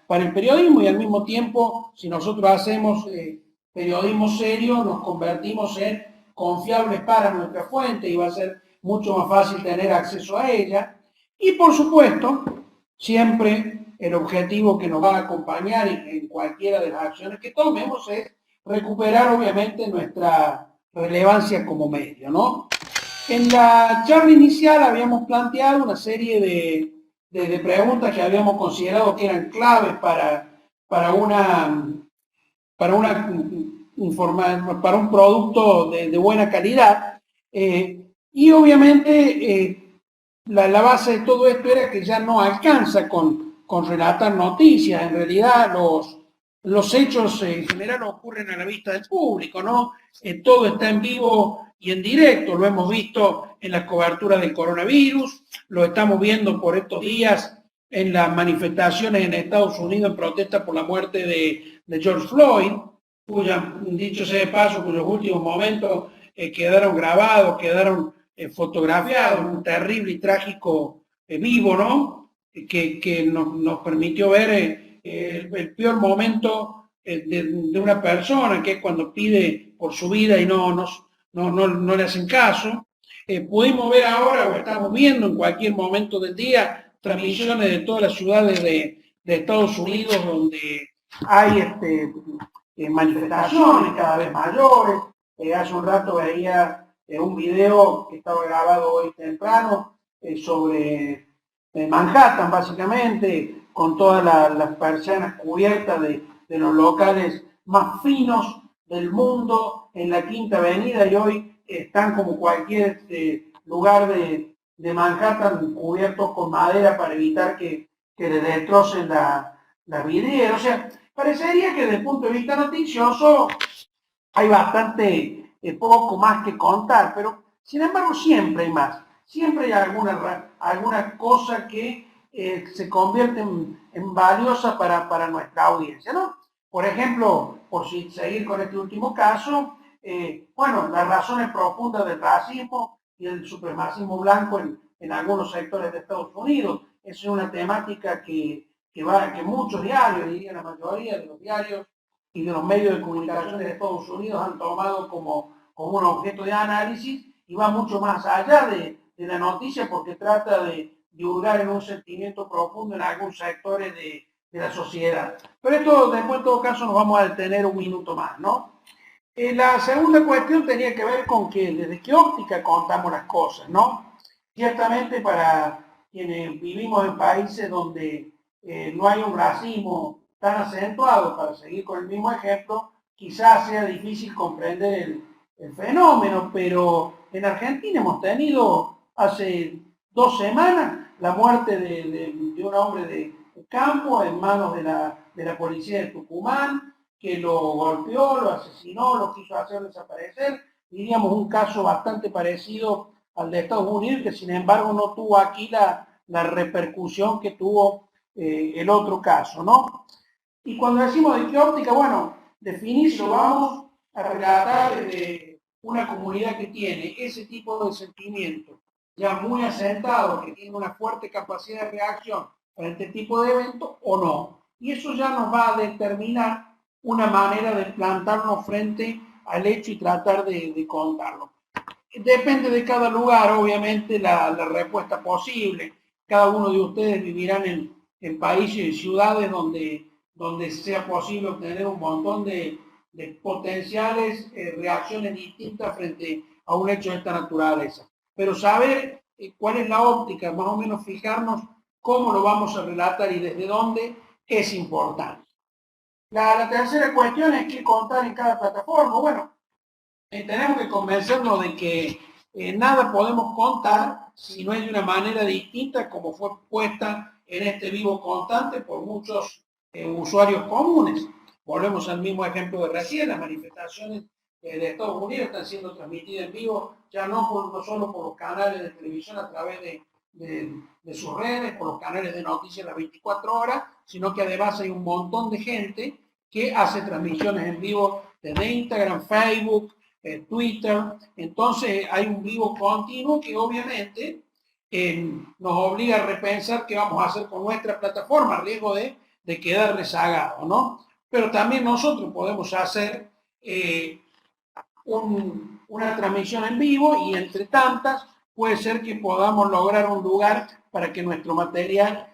para el periodismo y al mismo tiempo, si nosotros hacemos periodismo serio, nos convertimos en confiables para nuestra fuente y va a ser mucho más fácil tener acceso a ella. Y por supuesto, siempre el objetivo que nos va a acompañar en cualquiera de las acciones que tomemos es recuperar obviamente nuestra relevancia como medio, ¿no? En la charla inicial habíamos planteado una serie de preguntas que habíamos considerado que eran claves para una para, para un producto de buena calidad. Y obviamente la base de todo esto era que ya no alcanza con relatar noticias, en realidad los hechos en general ocurren a la vista del público, ¿no? Todo está en vivo y en directo, lo hemos visto en la cobertura del coronavirus, lo estamos viendo por estos días en las manifestaciones en Estados Unidos en protesta por la muerte de George Floyd, cuya, dicho sea de paso, cuyos últimos momentos quedaron grabados, quedaron fotografiados, un terrible y trágico vivo, ¿no? Que nos permitió ver el peor momento de una persona, que es cuando pide por su vida y no le hacen caso. Pudimos ver ahora, o estamos viendo en cualquier momento del día, transmisiones de todas las ciudades de Estados Unidos donde hay manifestaciones cada vez mayores. Hace un rato veía un video que estaba grabado hoy temprano sobre Manhattan, básicamente, con todas las persianas cubiertas de los locales más finos del mundo en la Quinta Avenida, y hoy están como cualquier lugar de Manhattan cubiertos con madera para evitar que le destrocen la vidriera. O sea, parecería que desde el punto de vista noticioso hay bastante poco más que contar, pero sin embargo siempre hay más. Siempre hay alguna cosa que se convierte en valiosa para nuestra audiencia, ¿no? Por ejemplo, por seguir con este último caso, bueno, las razones profundas del racismo y del supremacismo blanco en algunos sectores de Estados Unidos. Esa es una temática que muchos diarios, diría la mayoría de los diarios y de los medios de comunicación de Estados Unidos han tomado como un objeto de análisis y va mucho más allá de la noticia porque trata de hurgar en un sentimiento profundo en algunos sectores de la sociedad. Pero esto después en todo caso nos vamos a detener un minuto más, ¿no? La segunda cuestión tenía que ver con que desde qué óptica contamos las cosas, ¿no? Ciertamente para quienes vivimos en países donde no hay un racismo tan acentuado, para seguir con el mismo ejemplo, quizás sea difícil comprender el fenómeno, pero en Argentina hemos tenido hace 2 semanas la muerte de un hombre de campo en manos de la policía de Tucumán, que lo golpeó, lo asesinó, lo quiso hacer desaparecer. Diríamos un caso bastante parecido al de Estados Unidos, que sin embargo no tuvo aquí la repercusión que tuvo el otro caso, ¿no? Y cuando decimos de qué óptica, bueno, definir si lo vamos a relatar desde una comunidad que tiene ese tipo de sentimientos ya muy asentado, que tiene una fuerte capacidad de reacción frente a este tipo de eventos o no. Y eso ya nos va a determinar una manera de plantarnos frente al hecho y tratar de contarlo. Depende de cada lugar, obviamente, la respuesta posible. Cada uno de ustedes vivirán en países y ciudades donde sea posible obtener un montón de potenciales reacciones distintas frente a un hecho de esta naturaleza. Pero saber cuál es la óptica, más o menos fijarnos cómo lo vamos a relatar y desde dónde es importante. La tercera cuestión es qué contar en cada plataforma. Bueno, tenemos que convencernos de que nada podemos contar si no es de una manera distinta como fue puesta en este vivo constante por muchos usuarios comunes. Volvemos al mismo ejemplo de recién, las manifestaciones de Estados Unidos están siendo transmitidas en vivo, ya no solo por los canales de televisión a través de sus redes, por los canales de noticias las 24 horas, sino que además hay un montón de gente que hace transmisiones en vivo desde Instagram, Facebook, Twitter. Entonces hay un vivo continuo que obviamente nos obliga a repensar qué vamos a hacer con nuestra plataforma, a riesgo de de quedar rezagado, ¿no? Pero también nosotros podemos hacer una transmisión en vivo y entre tantas puede ser que podamos lograr un lugar para que nuestro material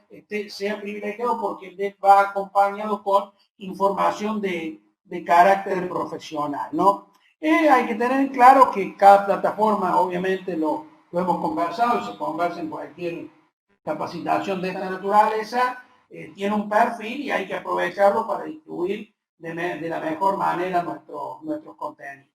sea privilegiado porque va acompañado con información de carácter profesional, ¿no? Hay que tener claro que cada plataforma, obviamente lo hemos conversado y se conversa en cualquier capacitación de esta naturaleza, tiene un perfil y hay que aprovecharlo para distribuir de la mejor manera nuestros contenidos.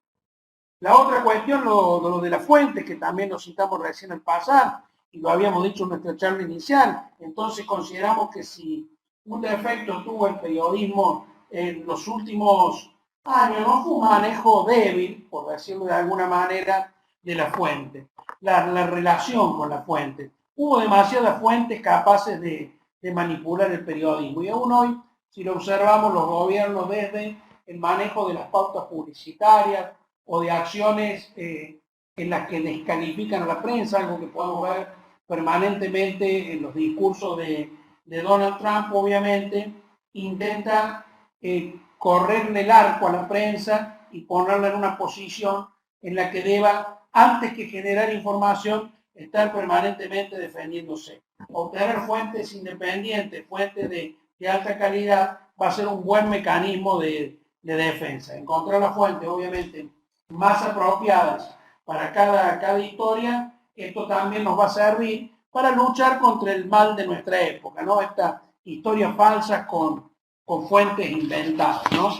La otra cuestión, lo de la fuente, que también lo citamos recién al pasar, y lo habíamos dicho en nuestra charla inicial. Entonces consideramos que si un defecto tuvo el periodismo en los últimos años, no fue un manejo débil, por decirlo de alguna manera, de la fuente, la relación con la fuente. Hubo demasiadas fuentes capaces de manipular el periodismo, y aún hoy, si lo observamos, los gobiernos desde el manejo de las pautas publicitarias, o de acciones en las que descalifican a la prensa, algo que podemos ver permanentemente en los discursos de Donald Trump, obviamente, intenta correrle el arco a la prensa y ponerla en una posición en la que deba, antes que generar información, estar permanentemente defendiéndose. Obtener fuentes independientes, fuentes de alta calidad, va a ser un buen mecanismo de defensa. Encontrar la fuente, obviamente, más apropiadas para cada historia, esto también nos va a servir para luchar contra el mal de nuestra época, ¿no? Estas historias falsas con fuentes inventadas, ¿no?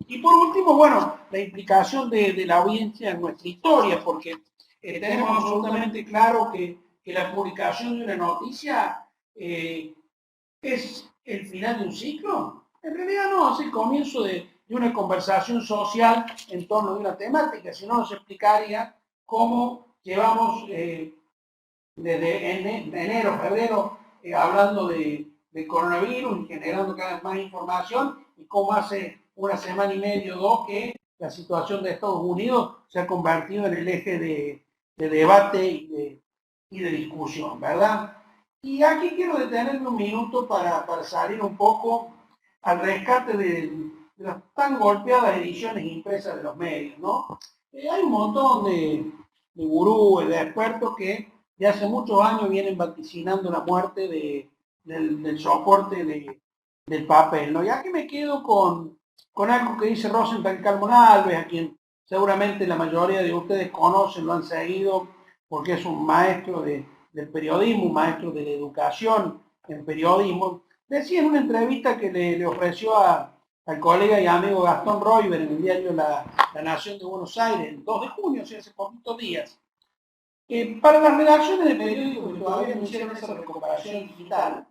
Y por último, bueno, la implicación de la audiencia en nuestra historia, porque tenemos absolutamente claro que la publicación de una noticia es el final de un ciclo. En realidad no, es el comienzo de una conversación social en torno a una temática, si no nos explicaría cómo llevamos desde enero, febrero, hablando de coronavirus y generando cada vez más información, y cómo hace una semana y media o dos que la situación de Estados Unidos se ha convertido en el eje de debate y de discusión, ¿verdad? Y aquí quiero detenerme un minuto para salir un poco al rescate de las tan golpeadas ediciones impresas de los medios, ¿no? Hay un montón de gurúes, de expertos que de hace muchos años vienen vaticinando la muerte del soporte del papel, ¿no? Y aquí me quedo con algo que dice Rosenthal Carmon Alves, a quien seguramente la mayoría de ustedes conocen, lo han seguido, porque es un maestro del periodismo, un maestro de la educación en periodismo. Decía en una entrevista que le ofreció al colega y amigo Gastón Roiber en el diario La Nación de Buenos Aires, el 2 de junio, o sea, hace poquitos días, para las redacciones de periódicos que todavía no hicieron esa recuperación digital,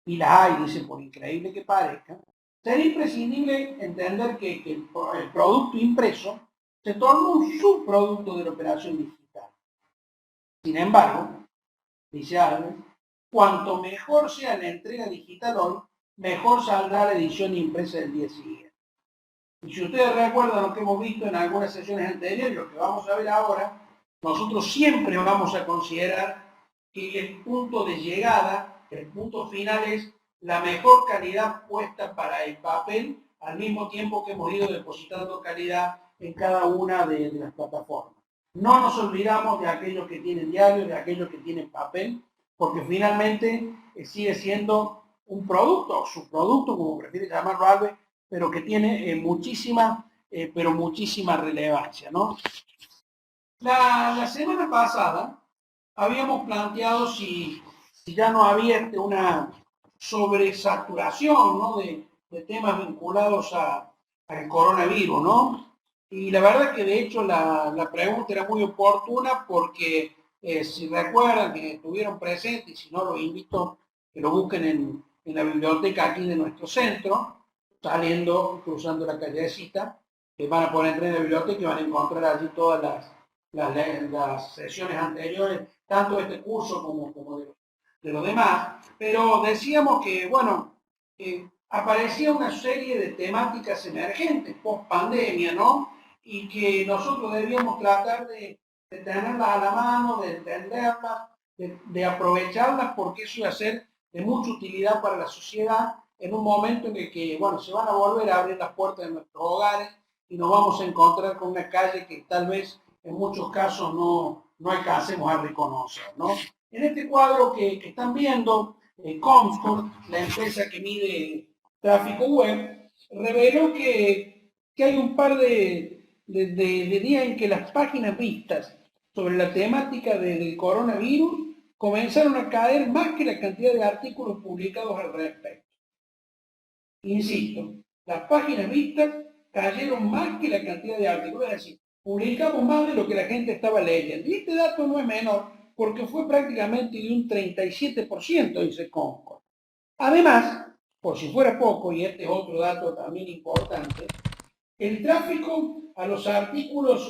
y la hay, dice, por increíble que parezca, sería imprescindible entender que el producto impreso se torna un subproducto de la operación digital. Sin embargo, dice Alves, cuanto mejor sea la entrega digital hoy, mejor saldrá la edición impresa del día siguiente. Y si ustedes recuerdan lo que hemos visto en algunas sesiones anteriores, lo que vamos a ver ahora, nosotros siempre vamos a considerar que el punto de llegada, el punto final es la mejor calidad puesta para el papel, al mismo tiempo que hemos ido depositando calidad en cada una de las plataformas. No nos olvidamos de aquellos que tienen diario, de aquellos que tienen papel, porque finalmente sigue siendo un producto, o subproducto, como prefiere llamarlo Alves, pero que tiene muchísima relevancia, ¿no? La semana pasada habíamos planteado si ya no había una sobresaturación, ¿no? de temas vinculados al coronavirus, ¿no? Y la verdad que de hecho la pregunta era muy oportuna porque si recuerdan que estuvieron presentes, y si no los invito a que lo busquen en la biblioteca aquí de nuestro centro, saliendo, cruzando la callecita, que van a poder entrar en la biblioteca y van a encontrar allí todas las sesiones anteriores, tanto de este curso como de los demás, pero decíamos que, bueno, aparecía una serie de temáticas emergentes post pandemia, ¿no? Y que nosotros debíamos tratar de tenerlas a la mano, de entenderlas, de aprovecharlas, porque eso iba a ser de mucha utilidad para la sociedad en un momento en el que, bueno, se van a volver a abrir las puertas de nuestros hogares y nos vamos a encontrar con una calle que tal vez en muchos casos no alcancemos a reconocer, ¿no? En este cuadro que están viendo, Comscore, la empresa que mide tráfico web, reveló que hay un par de días en que las páginas vistas sobre la temática del coronavirus comenzaron a caer más que la cantidad de artículos publicados al respecto. Insisto, las páginas vistas cayeron más que la cantidad de artículos, es decir, publicamos más de lo que la gente estaba leyendo. Y este dato no es menor porque fue prácticamente de un 37%, dice Concord. Además, por si fuera poco, y este es otro dato también importante, el tráfico a los artículos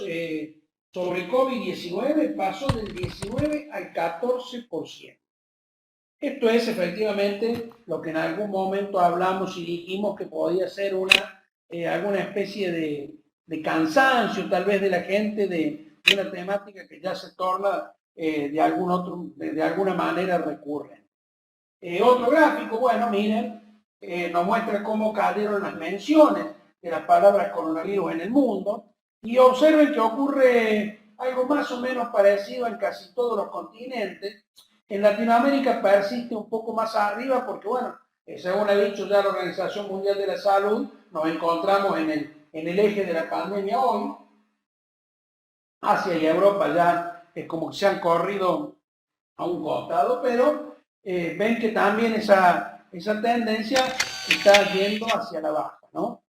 sobre COVID-19 pasó del 19 al 14%. Esto es efectivamente lo que en algún momento hablamos y dijimos que podía ser alguna especie de cansancio tal vez de la gente de una temática que ya se torna de alguna manera recurrente. Otro gráfico, bueno, miren, nos muestra cómo cayeron las menciones de las palabras coronavirus en el mundo y observen que ocurre algo más o menos parecido en casi todos los continentes. En Latinoamérica persiste un poco más arriba porque, bueno, según ha dicho ya la Organización Mundial de la Salud, nos encontramos en el eje de la pandemia hoy. Asia y Europa ya es como que se han corrido a un costado, pero ven que también esa tendencia está yendo hacia la baja, ¿no?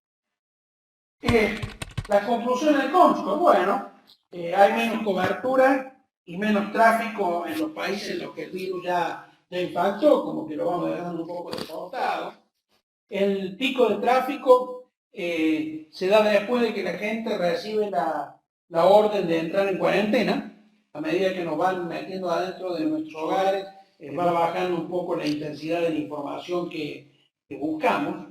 La conclusión del Comscore, bueno, hay menos cobertura y menos tráfico en los países en los que el virus ya impactó, como que lo vamos dejando un poco desbordado. El pico de tráfico se da después de que la gente recibe la orden de entrar en cuarentena. A medida que nos van metiendo adentro de nuestros hogares, va bajando un poco la intensidad de la información que buscamos.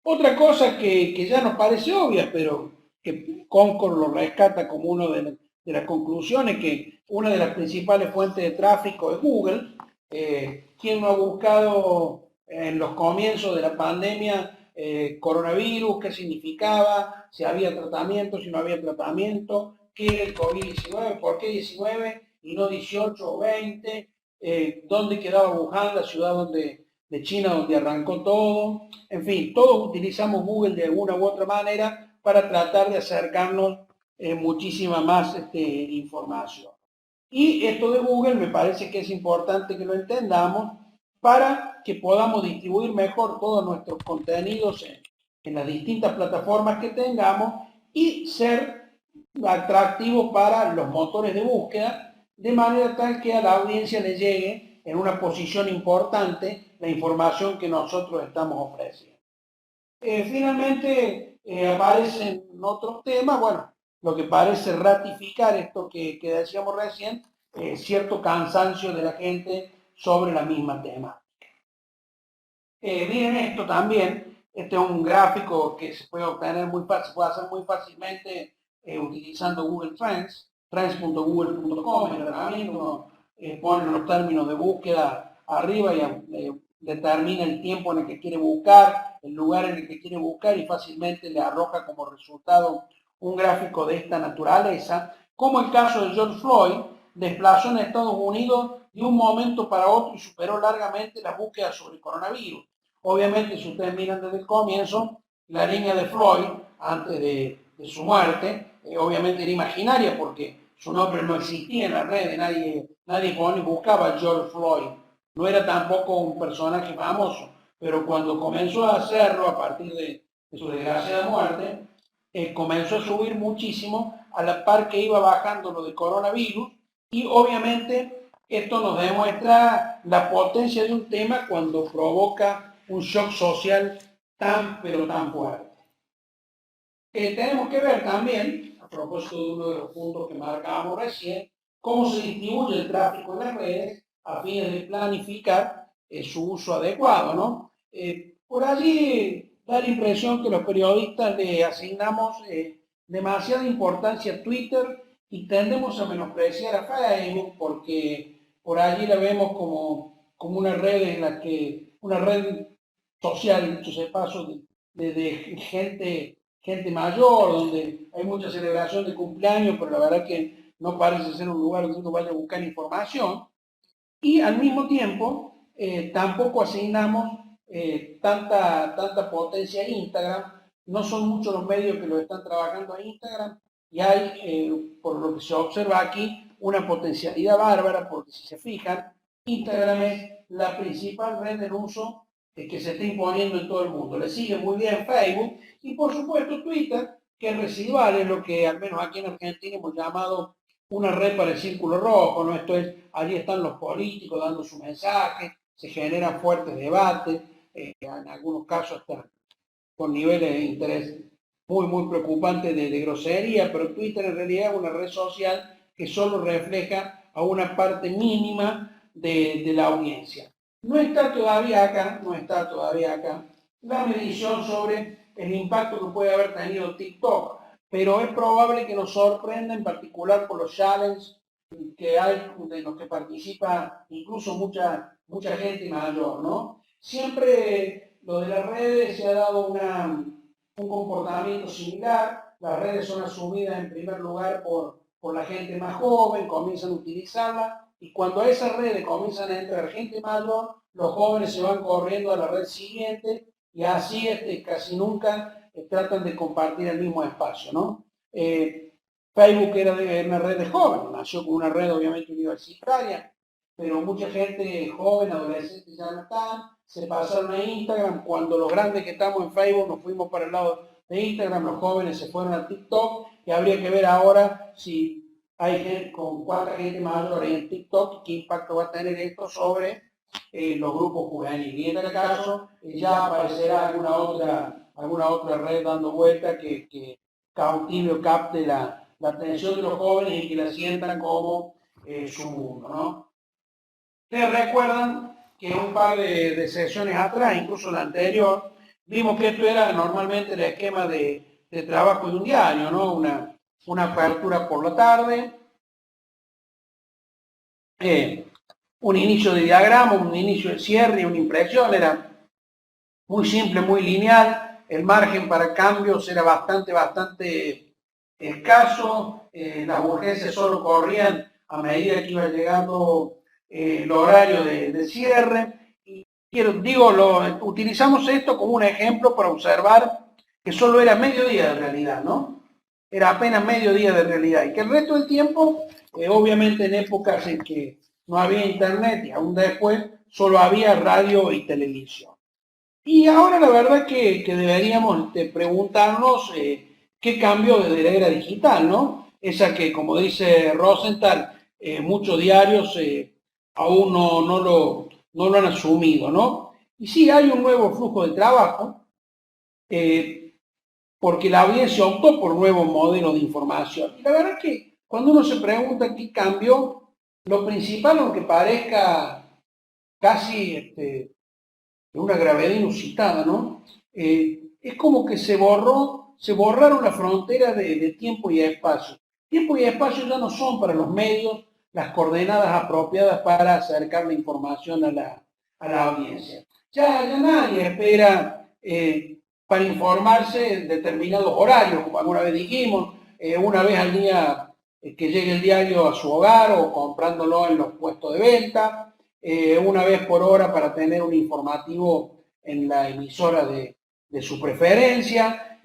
Otra cosa que ya nos parece obvia, pero que Concord lo rescata como una de las conclusiones, que una de las principales fuentes de tráfico es Google. ¿Quién no ha buscado en los comienzos de la pandemia coronavirus, qué significaba, si había tratamiento, si no había tratamiento, qué era el COVID-19, por qué 19 y no 18 o 20, dónde quedaba Wuhan, la ciudad de China donde arrancó todo? En fin, todos utilizamos Google de alguna u otra manera para tratar de acercarnos muchísima más información. Y esto de Google me parece que es importante que lo entendamos para que podamos distribuir mejor todos nuestros contenidos en las distintas plataformas que tengamos y ser atractivos para los motores de búsqueda, de manera tal que a la audiencia le llegue en una posición importante la información que nosotros estamos ofreciendo. Finalmente aparecen otros temas, bueno, lo que parece ratificar esto que decíamos recién, cierto cansancio de la gente sobre la misma temática. Miren esto también, este es un gráfico que se puede obtener muy fácil, se puede hacer muy fácilmente utilizando Google Trends, trends.google.com, en el herramienta pone los términos de búsqueda arriba y determina el tiempo en el que quiere buscar, el lugar en el que quiere buscar y fácilmente le arroja como resultado un gráfico de esta naturaleza, como el caso de George Floyd, desplazó en Estados Unidos de un momento para otro y superó largamente las búsquedas sobre el coronavirus. Obviamente, si ustedes miran desde el comienzo, la línea de Floyd, antes de su muerte, obviamente era imaginaria porque su nombre no existía en las redes, nadie buscaba a George Floyd. No era tampoco un personaje famoso, pero cuando comenzó a hacerlo a partir de su desgraciada muerte, comenzó a subir muchísimo a la par que iba bajando lo del coronavirus y obviamente esto nos demuestra la potencia de un tema cuando provoca un shock social tan pero tan fuerte. Tenemos que ver también, a propósito de uno de los puntos que marcábamos recién, cómo se distribuye el tráfico en las redes a fines de planificar su uso adecuado, ¿no? Por allí da la impresión que los periodistas le asignamos demasiada importancia a Twitter y tendemos a menospreciar a Facebook porque por allí la vemos como una red en la que, una red social, dicho sea de paso, de gente mayor, donde hay mucha celebración de cumpleaños, pero la verdad que no parece ser un lugar donde uno vaya a buscar información. Y al mismo tiempo, tampoco asignamos tanta potencia a Instagram. No son muchos los medios que lo están trabajando a Instagram y hay, por lo que se observa aquí, una potencialidad bárbara, porque si se fijan, Instagram es la principal red en uso que se está imponiendo en todo el mundo. Le sigue muy bien Facebook y por supuesto Twitter, que es residual, es lo que al menos aquí en Argentina hemos llamado una red para el círculo rojo, ¿no? Esto es, allí están los políticos dando su mensaje, se generan fuertes debates, en algunos casos hasta con niveles de interés muy preocupantes de grosería, pero Twitter en realidad es una red social que solo refleja a una parte mínima de la audiencia. No está todavía acá, no está todavía acá la medición sobre el impacto que puede haber tenido TikTok, pero es probable que nos sorprenda en particular por los challenges que hay de los que participa incluso mucha gente mayor, ¿no? Siempre lo de las redes se ha dado un comportamiento similar, las redes son asumidas en primer lugar por la gente más joven, comienzan a utilizarlas y cuando a esas redes comienzan a entrar gente mayor, los jóvenes se van corriendo a la red siguiente y así casi nunca tratan de compartir el mismo espacio, ¿no? Facebook era una red de jóvenes, nació como una red obviamente universitaria, pero mucha gente joven, adolescente ya no están, se pasaron a Instagram, cuando los grandes que estamos en Facebook nos fuimos para el lado de Instagram, los jóvenes se fueron a TikTok y habría que ver ahora si hay gente, con cuánta gente mayor hay en TikTok y qué impacto va a tener esto sobre los grupos juveniles. Y en este caso ya aparecerá alguna otra red dando vuelta que cautive o capte la atención de los jóvenes y que la sientan como su mundo, ¿no? Ustedes recuerdan que un par de sesiones atrás, incluso la anterior, vimos que esto era normalmente el esquema de trabajo de un diario, ¿no? Una apertura por la tarde, un inicio de diagrama, un inicio de cierre y una impresión, era muy simple, muy lineal, el margen para cambios era bastante escaso, las urgencias solo corrían a medida que iba llegando el horario de cierre. Y utilizamos esto como un ejemplo para observar que solo era mediodía de realidad, ¿no? Era apenas mediodía de realidad y que el resto del tiempo, obviamente en épocas en que no había internet y aún después, solo había radio y televisión. Y ahora la verdad que deberíamos preguntarnos qué cambió desde la era digital, ¿no? Esa que, como dice Rosenthal, muchos diarios aún no lo han asumido, ¿no? Y sí, hay un nuevo flujo de trabajo, porque la audiencia optó por nuevos modelos de información. Y la verdad que cuando uno se pregunta qué cambió, lo principal, aunque parezca casi una gravedad inusitada, ¿no? Es como que se borraron las fronteras de tiempo y espacio. Tiempo y espacio ya no son para los medios las coordenadas apropiadas para acercar la información a la audiencia. Ya nadie espera para informarse en determinados horarios, como alguna vez dijimos, una vez al día que llegue el diario a su hogar o comprándolo en los puestos de venta, una vez por hora para tener un informativo en la emisora de su preferencia,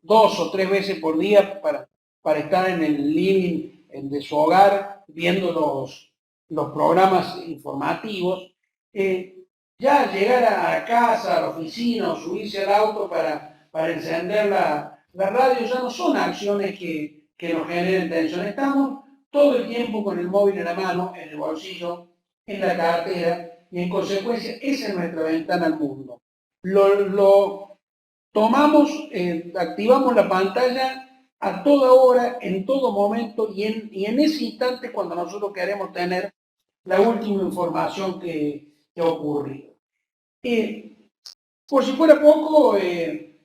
2 o 3 veces por día para estar en el living de su hogar viendo los programas informativos. Ya llegar a casa, a la oficina o subirse al auto para encender la radio ya no son acciones que nos generen tensión. Estamos todo el tiempo con el móvil en la mano, en el bolsillo, en la cartera, y en consecuencia esa es nuestra ventana al mundo. Lo tomamos, activamos la pantalla a toda hora, en todo momento y en ese instante cuando nosotros queremos tener la última información que ha ocurrido. Por si fuera poco,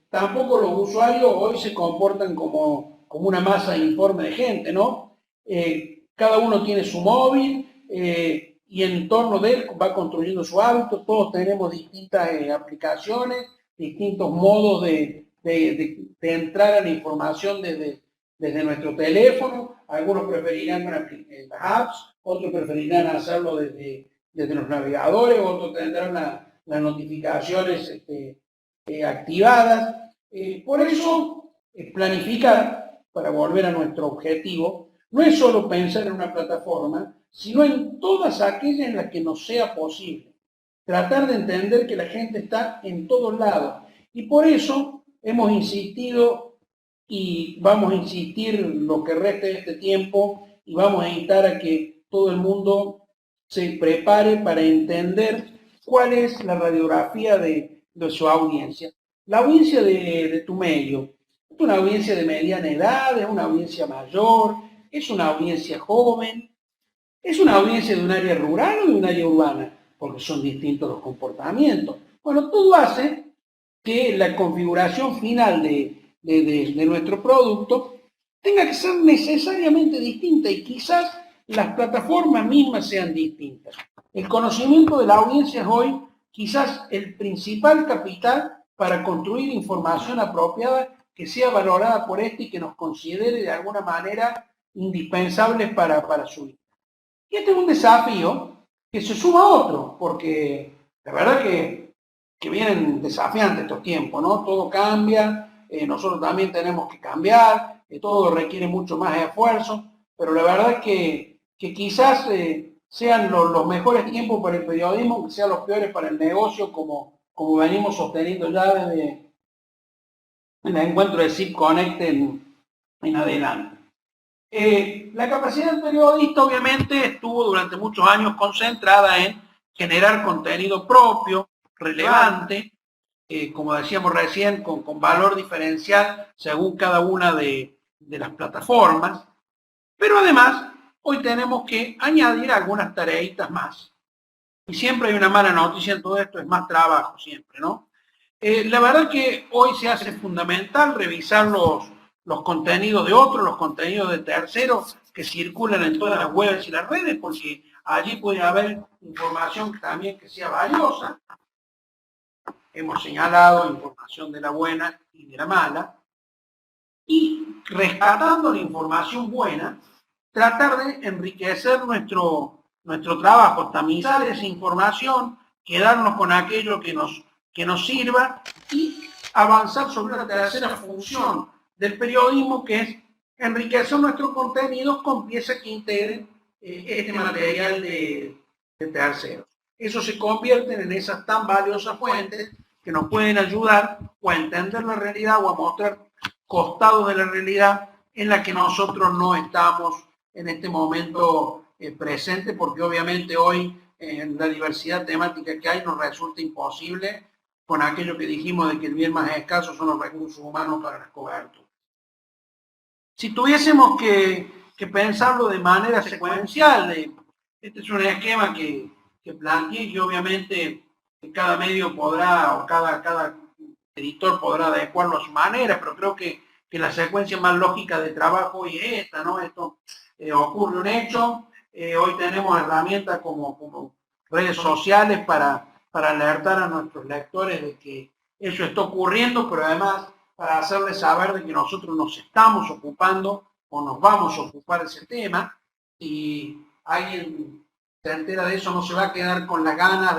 tampoco los usuarios hoy se comportan como una masa informe de gente, ¿no? Cada uno tiene su móvil y en torno de él va construyendo su hábito. Todos tenemos distintas aplicaciones, distintos modos de entrar a la información desde nuestro teléfono. Algunos preferirán con las apps, otros preferirán hacerlo desde los navegadores, otros tendrán las notificaciones activadas. Por eso, planificar, para volver a nuestro objetivo, no es solo pensar en una plataforma, sino en todas aquellas en las que nos sea posible. Tratar de entender que la gente está en todos lados. Y por eso hemos insistido y vamos a insistir lo que reste de este tiempo y vamos a instar a que todo el mundo se prepare para entender cuál es la radiografía de su audiencia. La audiencia de tu medio es una audiencia de mediana edad, es una audiencia mayor, es una audiencia joven, es una audiencia de un área rural o de un área urbana, porque son distintos los comportamientos. Bueno, todo hace que la configuración final de nuestro producto tenga que ser necesariamente distinta y quizás las plataformas mismas sean distintas. El conocimiento de la audiencia es hoy quizás el principal capital para construir información apropiada que sea valorada por este y que nos considere de alguna manera indispensables para su vida. Y este es un desafío que se suma a otro, porque la verdad que vienen desafiantes estos tiempos, ¿no? Todo cambia, nosotros también tenemos que cambiar, todo requiere mucho más esfuerzo, pero la verdad es que quizás sean los mejores tiempos para el periodismo, que sean los peores para el negocio, como venimos sosteniendo ya desde el encuentro de Zip Connect en adelante. La capacidad del periodista obviamente estuvo durante muchos años concentrada en generar contenido propio, relevante, como decíamos recién, con valor diferencial según cada una de las plataformas. Pero además, hoy tenemos que añadir algunas tareitas más. Y siempre hay una mala noticia en todo esto, es más trabajo siempre, ¿no? La verdad que hoy se hace fundamental revisar los contenidos de otros, los contenidos de terceros que circulan en todas las webs y las redes, porque allí puede haber información también que sea valiosa. Hemos señalado información de la buena y de la mala. Y rescatando la información buena, tratar de enriquecer nuestro trabajo, tamizar esa información, quedarnos con aquello que nos sirva y avanzar sobre la tercera función del periodismo, que es enriquecer nuestros contenidos con piezas que integren este material de terceros. Eso se convierte en esas tan valiosas fuentes que nos pueden ayudar o a entender la realidad o a mostrar costados de la realidad en la que nosotros no estamos en este momento presentes, porque obviamente hoy en la diversidad temática que hay nos resulta imposible con aquello que dijimos de que el bien más escaso son los recursos humanos para las coberturas. Si tuviésemos que pensarlo de manera secuencial, este es un esquema que planteé y obviamente cada medio podrá, o cada editor podrá adecuarlo a su manera, pero creo que la secuencia más lógica de trabajo hoy es esta, ¿no? Esto ocurre un hecho, hoy tenemos herramientas como redes sociales para alertar a nuestros lectores de que eso está ocurriendo, pero además para hacerles saber de que nosotros nos estamos ocupando o nos vamos a ocupar de ese tema. Si alguien se entera de eso, no se va a quedar con la gana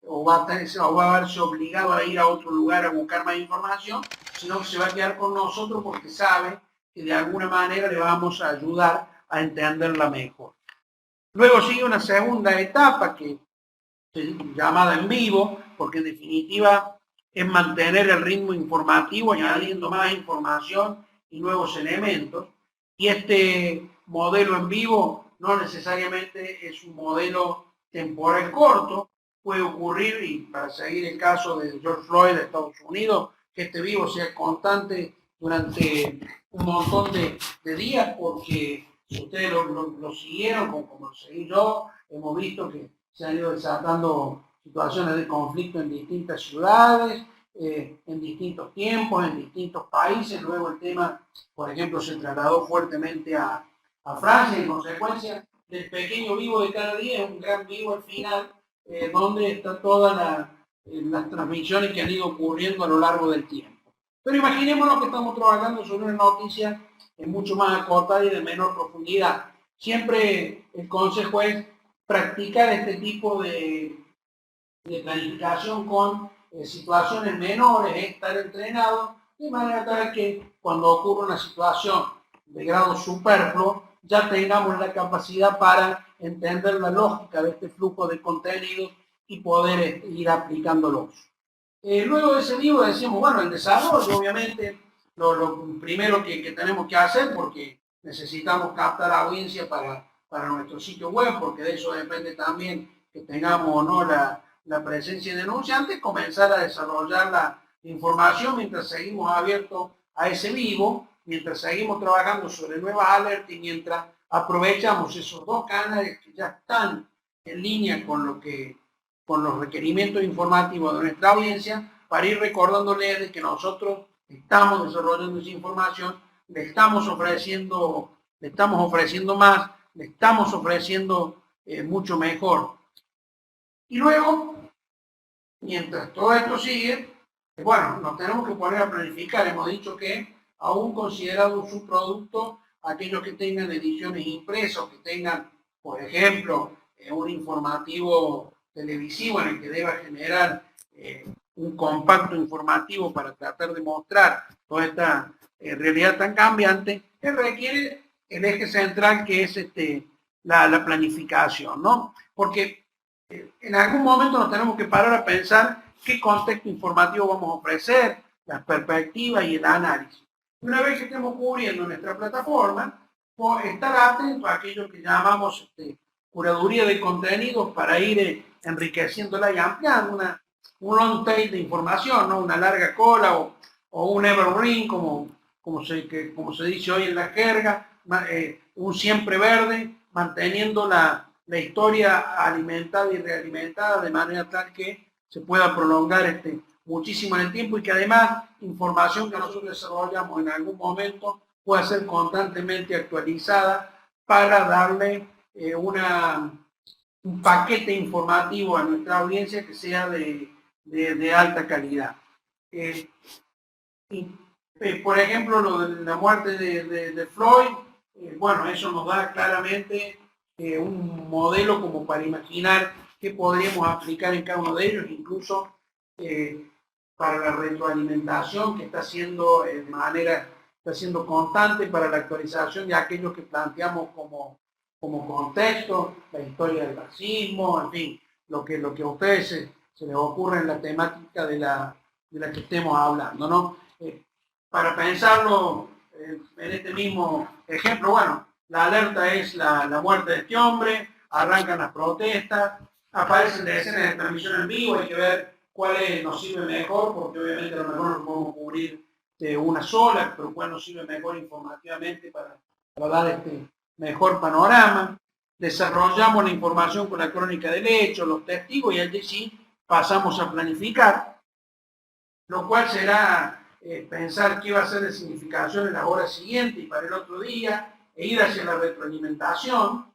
o va a verse obligado a ir a otro lugar a buscar más información, sino que se va a quedar con nosotros porque sabe que de alguna manera le vamos a ayudar a entenderla mejor. Luego sigue una segunda etapa que es llamada en vivo, porque en definitiva es mantener el ritmo informativo añadiendo más información y nuevos elementos. Y este modelo en vivo no necesariamente es un modelo temporal corto, puede ocurrir, y para seguir el caso de George Floyd de Estados Unidos, que este vivo sea constante durante un montón de días, porque si ustedes lo siguieron, como lo seguí yo, hemos visto que se han ido desatando situaciones de conflicto en distintas ciudades, en distintos tiempos, en distintos países. Luego el tema, por ejemplo, se trasladó fuertemente a Francia y en consecuencia del pequeño vivo de cada día, es un gran vivo al final, donde está todas las transmisiones que han ido ocurriendo a lo largo del tiempo. Pero imaginémonos que estamos trabajando sobre una noticia mucho más acotada y de menor profundidad. Siempre el consejo es practicar este tipo de planificación con situaciones menores, estar entrenado, de manera tal que cuando ocurra una situación de grado superfluo, ya tengamos la capacidad para entender la lógica de este flujo de contenidos y poder ir aplicándolos. Luego de ese libro decimos, bueno, el desarrollo, obviamente, lo primero que tenemos que hacer, porque necesitamos captar audiencia para nuestro sitio web, porque de eso depende también que tengamos o no la presencia de denunciantes, comenzar a desarrollar la información mientras seguimos abiertos a ese vivo, mientras seguimos trabajando sobre nuevas alertas y mientras aprovechamos esos dos canales que ya están en línea con los requerimientos informativos de nuestra audiencia, para ir recordándoles de que nosotros estamos desarrollando esa información, le estamos ofreciendo más, le estamos ofreciendo mucho mejor. Y luego, mientras todo esto sigue, bueno, nos tenemos que poner a planificar. Hemos dicho que, aún considerado un subproducto, aquellos que tengan ediciones impresas, que tengan, por ejemplo, un informativo televisivo en el que deba generar un compacto informativo para tratar de mostrar toda esta realidad tan cambiante, que requiere el eje central, que es la planificación, ¿no? Porque en algún momento nos tenemos que parar a pensar qué contexto informativo vamos a ofrecer, las perspectivas y el análisis. Una vez que estemos cubriendo nuestra plataforma, estar atentos a aquello que llamamos curaduría de contenidos, para ir enriqueciéndola y ampliando un long tail de información, ¿no? Una larga cola o un evergreen, como se dice hoy en la jerga, un siempre verde, manteniendo la historia alimentada y realimentada de manera tal que se pueda prolongar muchísimo en el tiempo, y que además información que nosotros desarrollamos en algún momento pueda ser constantemente actualizada para darle un paquete informativo a nuestra audiencia que sea de alta calidad. Por ejemplo, lo de la muerte de Floyd, bueno, eso nos da claramente un modelo como para imaginar qué podríamos aplicar en cada uno de ellos, incluso para la retroalimentación que está siendo constante, para la actualización de aquello que planteamos como contexto, la historia del racismo, en fin, lo que a ustedes se les ocurre en la temática de la que estemos hablando, ¿no? Para pensarlo en este mismo ejemplo, bueno, la alerta es la muerte de este hombre, arrancan las protestas, aparecen decenas de transmisiones en vivo, hay que ver cuál nos sirve mejor, porque obviamente a lo mejor no podemos cubrir una sola, pero cuál nos sirve mejor informativamente para dar mejor panorama. Desarrollamos la información con la crónica del hecho, los testigos, y allí sí pasamos a planificar, lo cual será pensar qué va a ser de significación en las horas siguientes y para el otro día, e ir hacia la retroalimentación,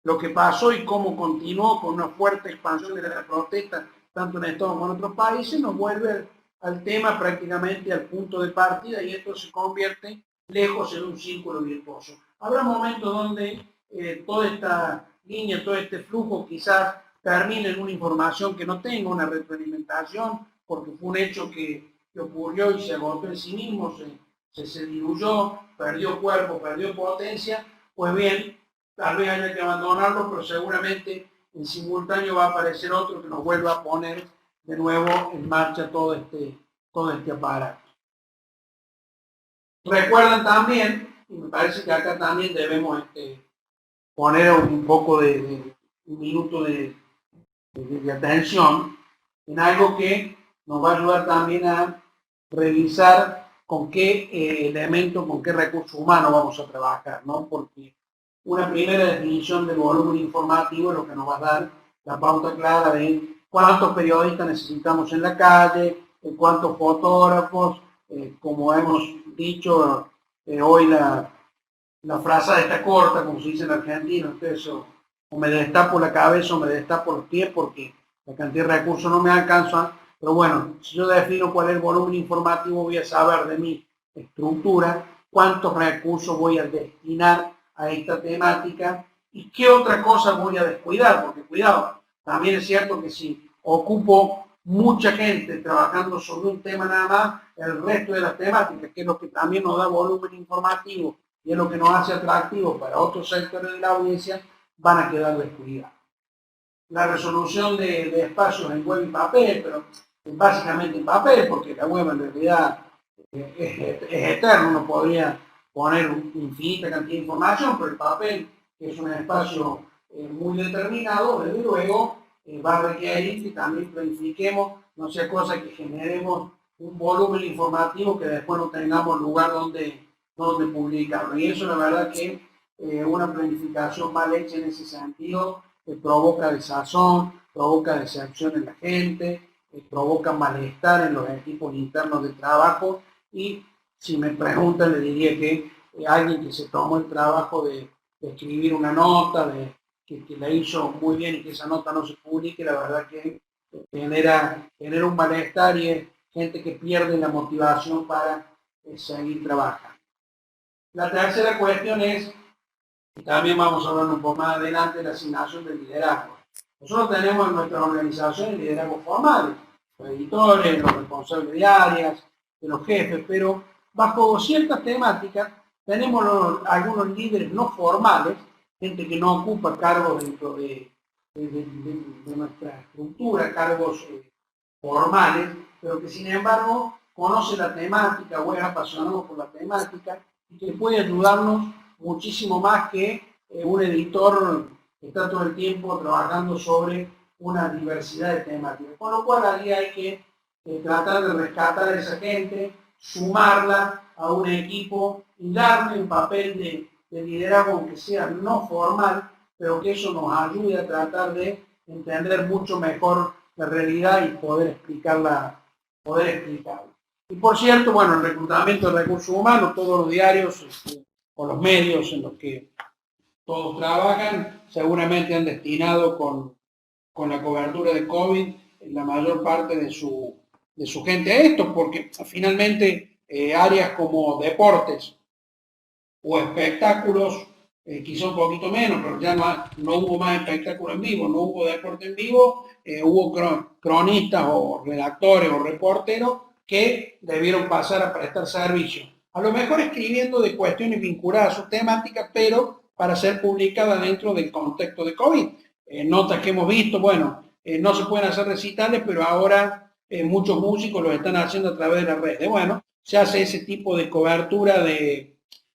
lo que pasó y cómo continuó con una fuerte expansión de la protesta, tanto en Estados como en otros países, nos vuelve al tema, prácticamente al punto de partida, y esto se convierte lejos en un círculo virtuoso. Habrá momentos donde toda esta línea, todo este flujo quizás termine en una información que no tenga una retroalimentación, porque fue un hecho que ocurrió y se agotó en sí mismo, se diluyó, perdió cuerpo, perdió potencia. Pues bien, tal vez haya que abandonarlo, pero seguramente en simultáneo va a aparecer otro que nos vuelva a poner de nuevo en marcha todo este aparato. Recuerdan también, y me parece que acá también debemos poner un poco un minuto de atención en algo que nos va a ayudar también a revisar con qué elementos, con qué recursos humanos vamos a trabajar, ¿no? Porque una primera definición del volumen informativo es lo que nos va a dar la pauta clara de cuántos periodistas necesitamos en la calle, cuántos fotógrafos, como hemos dicho, hoy la frase está corta, como se dice en Argentina, ustedes o me destapo la cabeza o me destapo los pies porque la cantidad de recursos no me alcanza. Pero bueno, si yo defino cuál es el volumen informativo, voy a saber de mi estructura cuántos recursos voy a destinar a esta temática y qué otra cosa voy a descuidar, porque cuidado, también es cierto que si ocupo mucha gente trabajando sobre un tema nada más, el resto de las temáticas, que es lo que también nos da volumen informativo y es lo que nos hace atractivos para otros sectores de la audiencia, van a quedar descuidados. La resolución de espacios en web y papel, pero básicamente en papel, porque la web en realidad es eterno, uno podría poner infinita cantidad de información, pero el papel, que es un espacio muy determinado, desde luego va a requerir que también planifiquemos, no sea cosa que generemos un volumen informativo que después no tengamos lugar donde publicarlo. Y eso la verdad que una planificación mal hecha en ese sentido provoca desazón, provoca decepción en la gente, provoca malestar en los equipos internos de trabajo y si me preguntan le diría que alguien que se tomó el trabajo de escribir una nota, que la hizo muy bien y que esa nota no se publique, la verdad que genera un malestar y es gente que pierde la motivación para seguir trabajando. La tercera cuestión es, y también vamos a hablar un poco más adelante, de la asignación del liderazgo. Nosotros tenemos en nuestras organizaciones liderazgos formales, los editores, los responsables de áreas, de los jefes, pero bajo ciertas temáticas tenemos algunos líderes no formales, gente que no ocupa cargos dentro de nuestra estructura, cargos formales, pero que sin embargo conoce la temática o es apasionado por la temática y que puede ayudarnos muchísimo más que un editor que está todo el tiempo trabajando sobre una diversidad de temáticas. Con lo cual allí hay que tratar de rescatar a esa gente, sumarla a un equipo y darle un papel de liderazgo, aunque sea no formal, pero que eso nos ayude a tratar de entender mucho mejor la realidad y poder explicarla. Y por cierto, bueno, el reclutamiento de recursos humanos, todos los diarios o los medios en los que todos trabajan, seguramente han destinado con la cobertura de COVID la mayor parte de su gente a esto, porque finalmente áreas como deportes o espectáculos, quizá un poquito menos, pero ya no hubo más espectáculo en vivo, no hubo deporte en vivo, hubo cronistas o redactores o reporteros que debieron pasar a prestar servicio. A lo mejor escribiendo de cuestiones vinculadas a sus temáticas, pero para ser publicadas dentro del contexto de COVID. Notas que hemos visto, bueno, no se pueden hacer recitales, pero ahora muchos músicos lo están haciendo a través de las redes. Bueno, se hace ese tipo de cobertura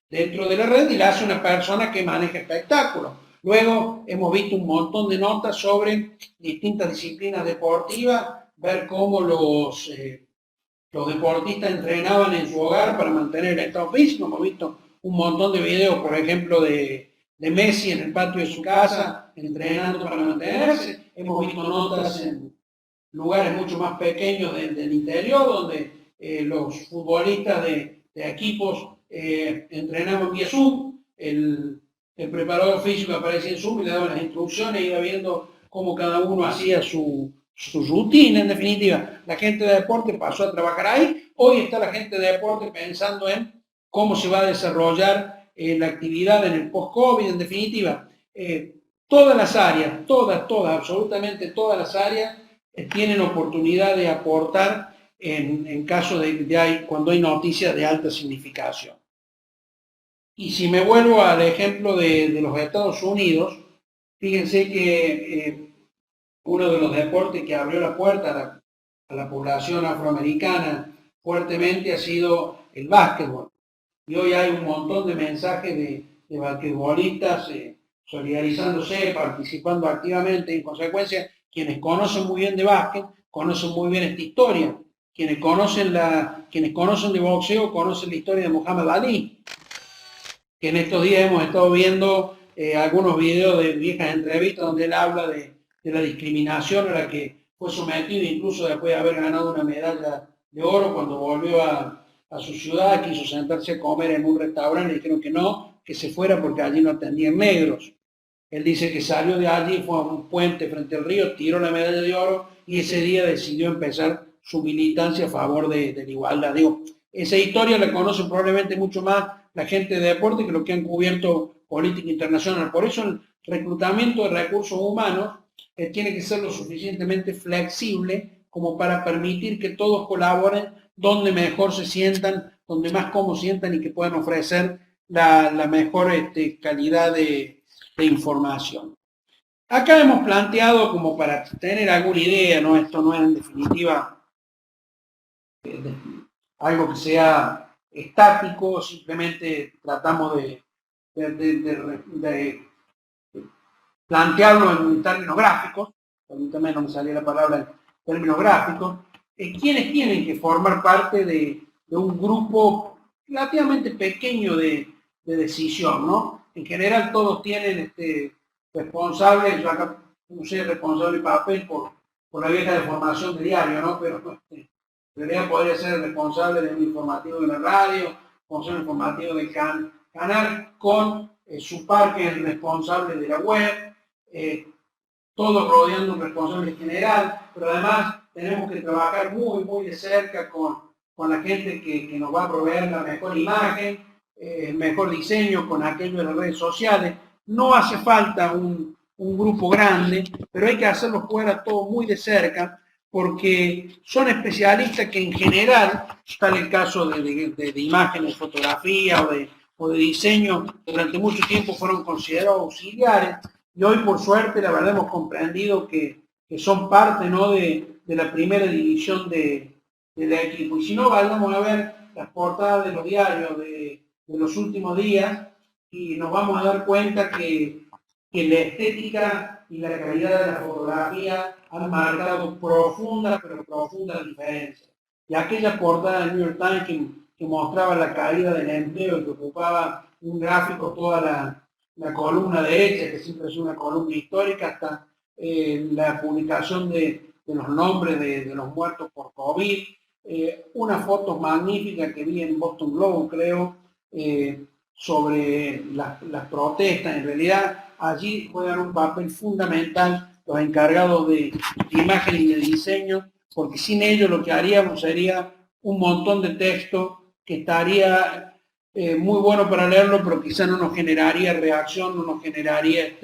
dentro de la red y la hace una persona que maneja espectáculos. Luego hemos visto un montón de notas sobre distintas disciplinas deportivas, ver cómo los deportistas entrenaban en su hogar para mantener el estado físico. Hemos visto un montón de videos, por ejemplo, de Messi en el patio de su casa, entrenando para mantenerse. Hemos visto notas en lugares mucho más pequeños del interior, donde los futbolistas de equipos entrenaban vía Zoom, el preparador físico aparecía en Zoom y le daba las instrucciones, iba viendo cómo cada uno hacía su rutina. En definitiva, la gente de deporte pasó a trabajar ahí. Hoy está la gente de deporte pensando en cómo se va a desarrollar la actividad en el post-COVID. En definitiva, todas las áreas, todas, absolutamente todas las áreas tienen oportunidad de aportar en caso cuando hay noticias de alta significación. Y si me vuelvo al ejemplo de los Estados Unidos, fíjense que uno de los deportes que abrió la puerta a la población afroamericana fuertemente ha sido el básquetbol. Y hoy hay un montón de mensajes de basquetbolistas solidarizándose, participando activamente. En consecuencia, quienes conocen muy bien de básquet, conocen muy bien esta historia. Quienes conocen de boxeo, conocen la historia de Muhammad Ali, que en estos días hemos estado viendo algunos videos de viejas entrevistas donde él habla de la discriminación a la que fue sometido, incluso después de haber ganado una medalla de oro cuando volvió a su ciudad, quiso sentarse a comer en un restaurante y dijeron que no, que se fuera porque allí no atendían negros. Él dice que salió de allí, fue a un puente frente al río, tiró la medalla de oro y ese día decidió empezar su militancia a favor de la igualdad. Digo, esa historia la conoce probablemente mucho más la gente de deporte que lo que han cubierto política internacional. Por eso el reclutamiento de recursos humanos tiene que ser lo suficientemente flexible como para permitir que todos colaboren donde mejor se sientan, donde más cómodo sientan y que puedan ofrecer la mejor calidad de información. Acá hemos planteado como para tener alguna idea, ¿no? Esto no es en definitiva algo que sea estático, simplemente tratamos de plantearlo en términos gráficos, también no me salía la palabra en términos gráficos, quienes tienen que formar parte de un grupo relativamente pequeño de decisión, ¿no? En general todos tienen responsables, yo acá puse responsable de papel por la vieja deformación de diario, ¿no? Pero en realidad podría ser el responsable del informativo de la radio, responsable informativo del canal, con su par que es el responsable de la web, todos rodeando un responsable general, pero además tenemos que trabajar muy de cerca con la gente que nos va a proveer la mejor imagen, el mejor diseño, con aquello de las redes sociales. No hace falta un grupo grande, pero hay que hacerlo fuera todo muy de cerca, porque son especialistas que en general, está en el caso de imágenes, fotografía o de diseño, durante mucho tiempo fueron considerados auxiliares, y hoy por suerte la verdad hemos comprendido que son parte, ¿no?, de la primera división del equipo. Y si no, vayamos a ver las portadas de los diarios de los últimos días y nos vamos a dar cuenta que la estética y la calidad de la fotografía han marcado profundas diferencias. Y aquella portada del New York Times que mostraba la caída del empleo y que ocupaba un gráfico toda la columna derecha, que siempre es una columna histórica, hasta la publicación de los nombres de los muertos por COVID, una foto magnífica que vi en Boston Globe, creo, sobre las protestas. En realidad allí juegan un papel fundamental los encargados de imagen y de diseño, porque sin ellos lo que haríamos sería un montón de texto que estaría muy bueno para leerlo, pero quizá no nos generaría reacción, no nos generaría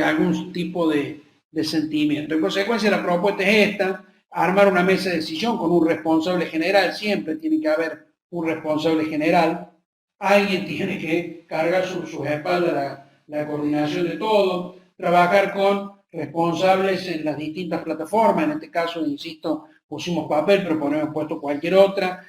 algún tipo de sentimiento. En consecuencia, la propuesta es esta: armar una mesa de decisión con un responsable general. Siempre tiene que haber un responsable general. Alguien tiene que cargar sobre sus espaldas la coordinación de todo, trabajar con responsables en las distintas plataformas. En este caso, insisto, pusimos papel, pero podemos puesto cualquier otra.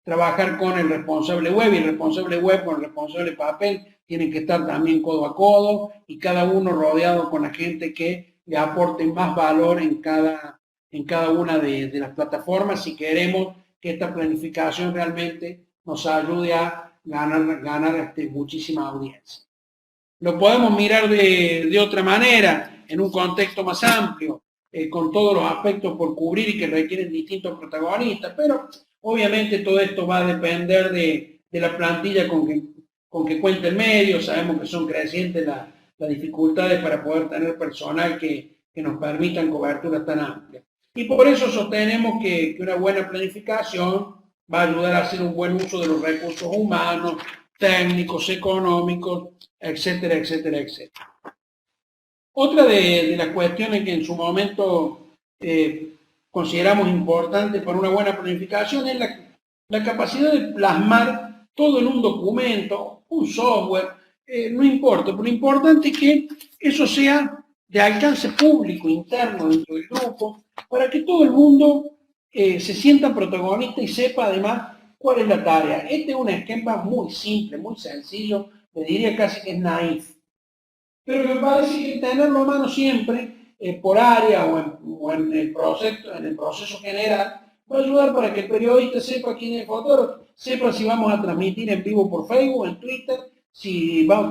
Trabajar con el responsable web, y el responsable web con el responsable papel tienen que estar también codo a codo, y cada uno rodeado con la gente que le aporte más valor en cada una de las plataformas, si queremos que esta planificación realmente nos ayude a ganar muchísima audiencia. Lo podemos mirar de otra manera, en un contexto más amplio, con todos los aspectos por cubrir y que requieren distintos protagonistas, pero obviamente todo esto va a depender de la plantilla con que cuenta el medio. Sabemos que son crecientes las dificultades para poder tener personal que nos permitan coberturas tan amplias. Y por eso sostenemos que una buena planificación va a ayudar a hacer un buen uso de los recursos humanos, técnicos, económicos, etcétera, etcétera, etcétera. Otra de las cuestiones que en su momento consideramos importante para una buena planificación es la capacidad de plasmar todo en un documento, un software, no importa, pero lo importante es que eso sea de alcance público, interno, dentro del grupo, para que todo el mundo se sienta protagonista y sepa además cuál es la tarea. Este es un esquema muy simple, muy sencillo, le diría casi que es naif, pero me parece que tenerlo a mano siempre, por área o en el proceso general, va a ayudar para que el periodista sepa quién es el fotógrafo, sepa si vamos a transmitir en vivo por Facebook, en Twitter,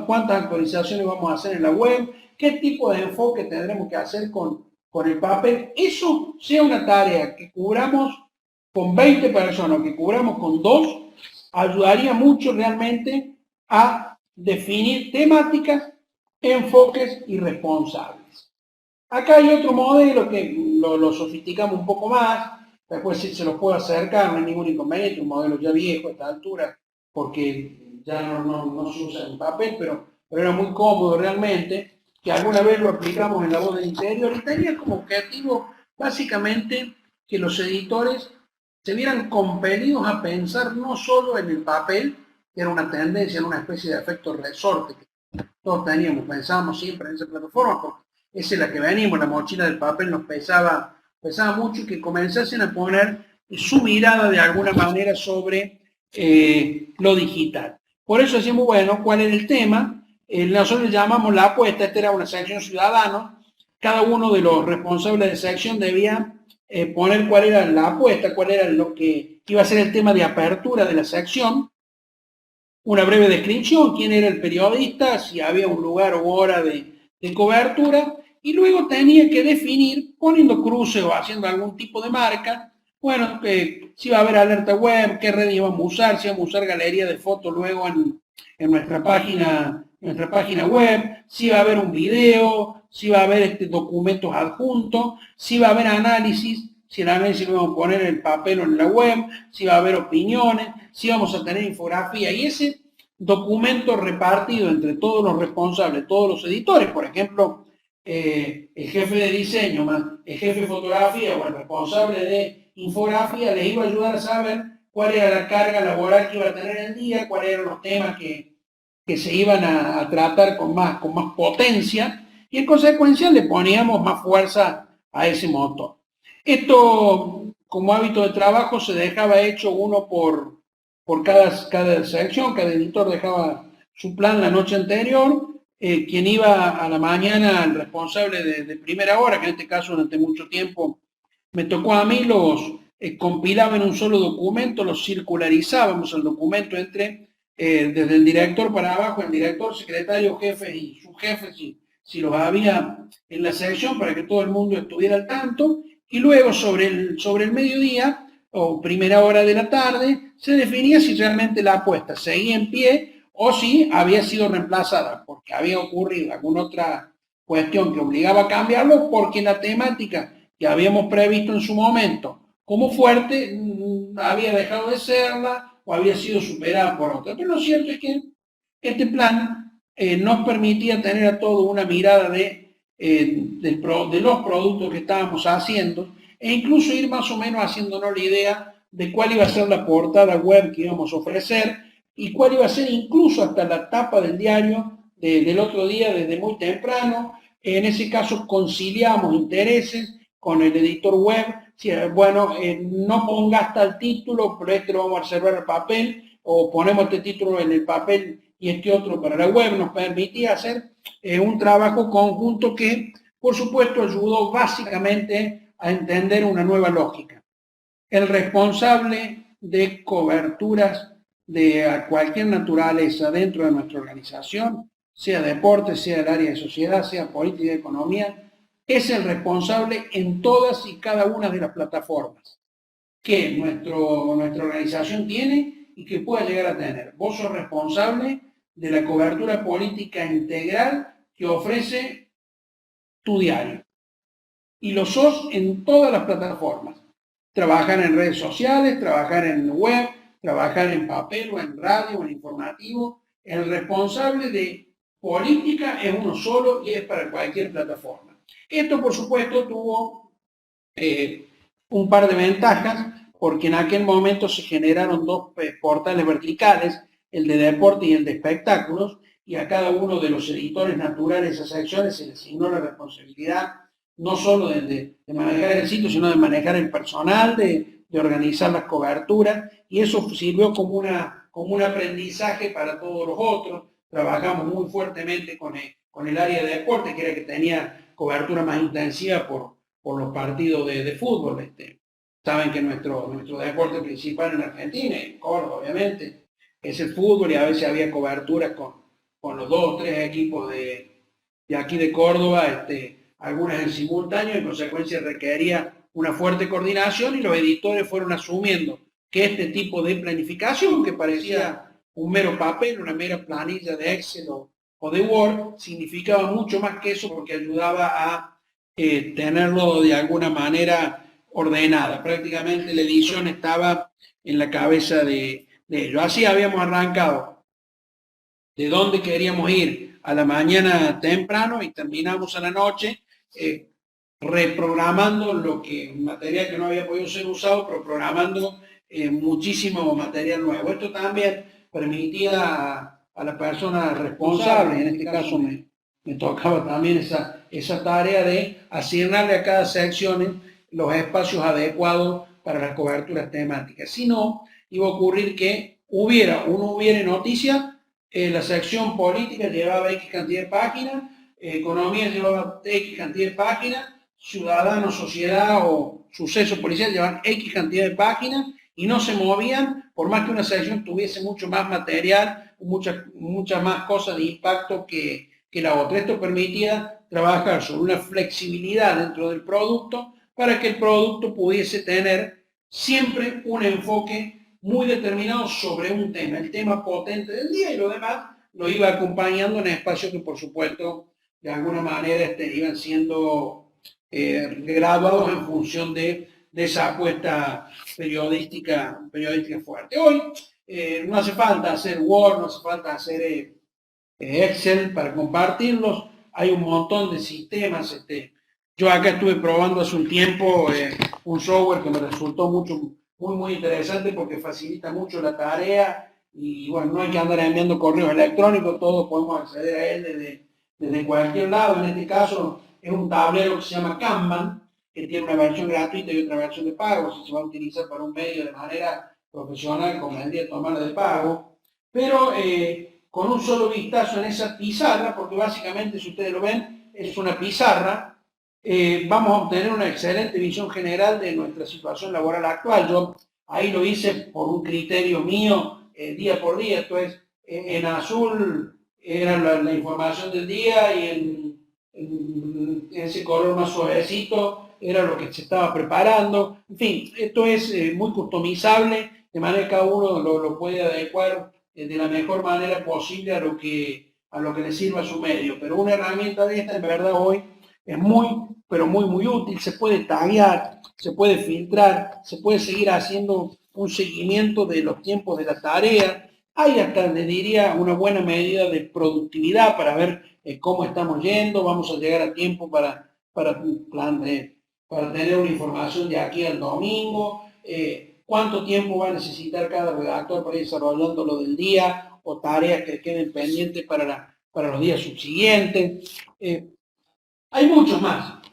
cuántas actualizaciones vamos a hacer en la web, qué tipo de enfoque tendremos que hacer con el papel. Eso sea una tarea que cubramos con 20 personas, que cubramos con 2, ayudaría mucho realmente a definir temáticas enfoques y responsables. Acá hay otro modelo que lo sofisticamos un poco más, después se los puedo acercar, no hay ningún inconveniente, un modelo ya viejo a esta altura, porque ya no se usa en papel, pero era muy cómodo realmente, que alguna vez lo aplicamos en La Voz del Interior y tenía como objetivo básicamente que los editores se vieran compelidos a pensar no solo en el papel, que era una tendencia, en una especie de efecto resorte que todos teníamos, pensábamos siempre en esa plataforma, porque esa es la que venimos, la mochila del papel nos pesaba mucho y que comenzasen a poner su mirada de alguna manera sobre lo digital. Por eso decimos, bueno, ¿cuál era el tema? Nosotros le llamamos la apuesta, esta era una sección ciudadana, cada uno de los responsables de sección debía poner cuál era la apuesta, cuál era lo que iba a ser el tema de apertura de la sección, una breve descripción, quién era el periodista, si había un lugar o hora de cobertura, y luego tenía que definir, poniendo cruces o haciendo algún tipo de marca, bueno, si iba a haber alerta web, qué redes íbamos a usar, si íbamos a usar galería de fotos luego en nuestra página web, si iba a haber un video, si iba a haber documentos adjuntos, si iba a haber análisis, si el análisis lo íbamos a poner en el papel o en la web, si iba a haber opiniones, si íbamos a tener infografía, y ese documento repartido entre todos los responsables, todos los editores, por ejemplo, el jefe de diseño más el jefe de fotografía o el responsable de infografía les iba a ayudar a saber cuál era la carga laboral que iba a tener el día, cuáles eran los temas que se iban a tratar con más potencia, y en consecuencia le poníamos más fuerza a ese motor. Esto, como hábito de trabajo, se dejaba hecho uno por cada sección, cada editor dejaba su plan la noche anterior, quien iba a la mañana, el responsable de primera hora, que en este caso durante mucho tiempo me tocó a mí, los compilaba en un solo documento, los circularizábamos el documento entre desde el director para abajo, el director, secretario, jefe y subjefes, si los había en la sección, para que todo el mundo estuviera al tanto, y luego sobre el mediodía o primera hora de la tarde se definía si realmente la apuesta seguía en pie o si había sido reemplazada porque había ocurrido alguna otra cuestión que obligaba a cambiarlo, porque la temática que habíamos previsto en su momento como fuerte había dejado de serla o había sido superada por otra. Pero lo cierto es que este plan nos permitía tener a todo una mirada de los productos que estábamos haciendo e incluso ir más o menos haciéndonos la idea de cuál iba a ser la portada web que íbamos a ofrecer y cuál iba a ser incluso hasta la tapa del diario del otro día desde muy temprano. En ese caso conciliamos intereses con el editor web. Bueno, no ponga hasta el título, pero este lo vamos a reservar al papel, o ponemos este título en el papel y este otro para la web. Nos permitía hacer un trabajo conjunto que, por supuesto, ayudó básicamente a entender una nueva lógica. El responsable de coberturas de cualquier naturaleza dentro de nuestra organización, sea deporte, sea el área de sociedad, sea política y economía, es el responsable en todas y cada una de las plataformas que nuestra organización tiene y que pueda llegar a tener. Vos sos responsable de la cobertura política integral que ofrece tu diario. Y lo sos en todas las plataformas. Trabajar en redes sociales, trabajar en web, trabajar en papel o en radio o en informativo. El responsable de política es uno solo y es para cualquier plataforma. Esto, por supuesto, tuvo un par de ventajas, porque en aquel momento se generaron dos portales verticales, el de deporte y el de espectáculos, y a cada uno de los editores naturales de esas secciones se les asignó la responsabilidad no solo de manejar el sitio, sino de manejar el personal, de organizar las coberturas, y eso sirvió como un aprendizaje para todos los otros. Trabajamos muy fuertemente con el área de deporte, que era que tenía cobertura más intensiva por los partidos de fútbol. Saben que nuestro deporte principal en Argentina, en Córdoba obviamente, es el fútbol, y a veces había coberturas con los 2 o 3 equipos de aquí de Córdoba, algunas en simultáneo, en consecuencia requería una fuerte coordinación, y los editores fueron asumiendo que este tipo de planificación, que parecía un mero papel, una mera planilla de Excel o de Word, significaba mucho más que eso porque ayudaba a tenerlo de alguna manera ordenada. Prácticamente la edición estaba en la cabeza de ellos. Así habíamos arrancado de dónde queríamos ir a la mañana temprano y terminamos a la noche, reprogramando material que no había podido ser usado, pero programando muchísimo material nuevo. Esto también permitía a la persona responsable, en este caso me tocaba también esa tarea de asignarle a cada sección los espacios adecuados para las coberturas temáticas. Si no, iba a ocurrir que uno hubiera noticia, la sección política llevaba X cantidad de páginas, economía llevaba X cantidad de páginas, ciudadanos, sociedad o sucesos policiales llevaban X cantidad de páginas y no se movían, por más que una sección tuviese mucho más material, muchas más cosas de impacto que la otra. Esto permitía trabajar sobre una flexibilidad dentro del producto para que el producto pudiese tener siempre un enfoque muy determinado sobre un tema, el tema potente del día, y lo demás lo iba acompañando en espacios que por supuesto de alguna manera iban siendo graduados en función de esa apuesta periodística fuerte. Hoy no hace falta hacer Word, no hace falta hacer Excel para compartirlos, hay un montón de sistemas. Yo acá estuve probando hace un tiempo un software que me resultó muy interesante porque facilita mucho la tarea y bueno, no hay que andar enviando correos electrónicos, todos podemos acceder a él desde cualquier lado. En este caso es un tablero que se llama Kanban, que tiene una versión gratuita y otra versión de pago. Si se va a utilizar para un medio de manera profesional, convendría tomarla de pago, pero con un solo vistazo en esa pizarra, porque básicamente, si ustedes lo ven, es una pizarra, vamos a obtener una excelente visión general de nuestra situación laboral actual. Yo ahí lo hice por un criterio mío, día por día. Entonces, en azul era la información del día y en ese color más suavecito era lo que se estaba preparando. En fin, esto es muy customizable, de manera que cada uno lo puede adecuar de la mejor manera posible a lo que le sirva a su medio. Pero una herramienta de esta, en verdad, hoy es muy útil. Se puede taguear, se puede filtrar, se puede seguir haciendo un seguimiento de los tiempos de la tarea. Hay hasta, le diría, una buena medida de productividad para ver cómo estamos yendo, vamos a llegar a tiempo para tener una información de aquí al domingo, cuánto tiempo va a necesitar cada redactor para ir desarrollando lo del día o tareas que queden pendientes para los días subsiguientes. Hay muchos más,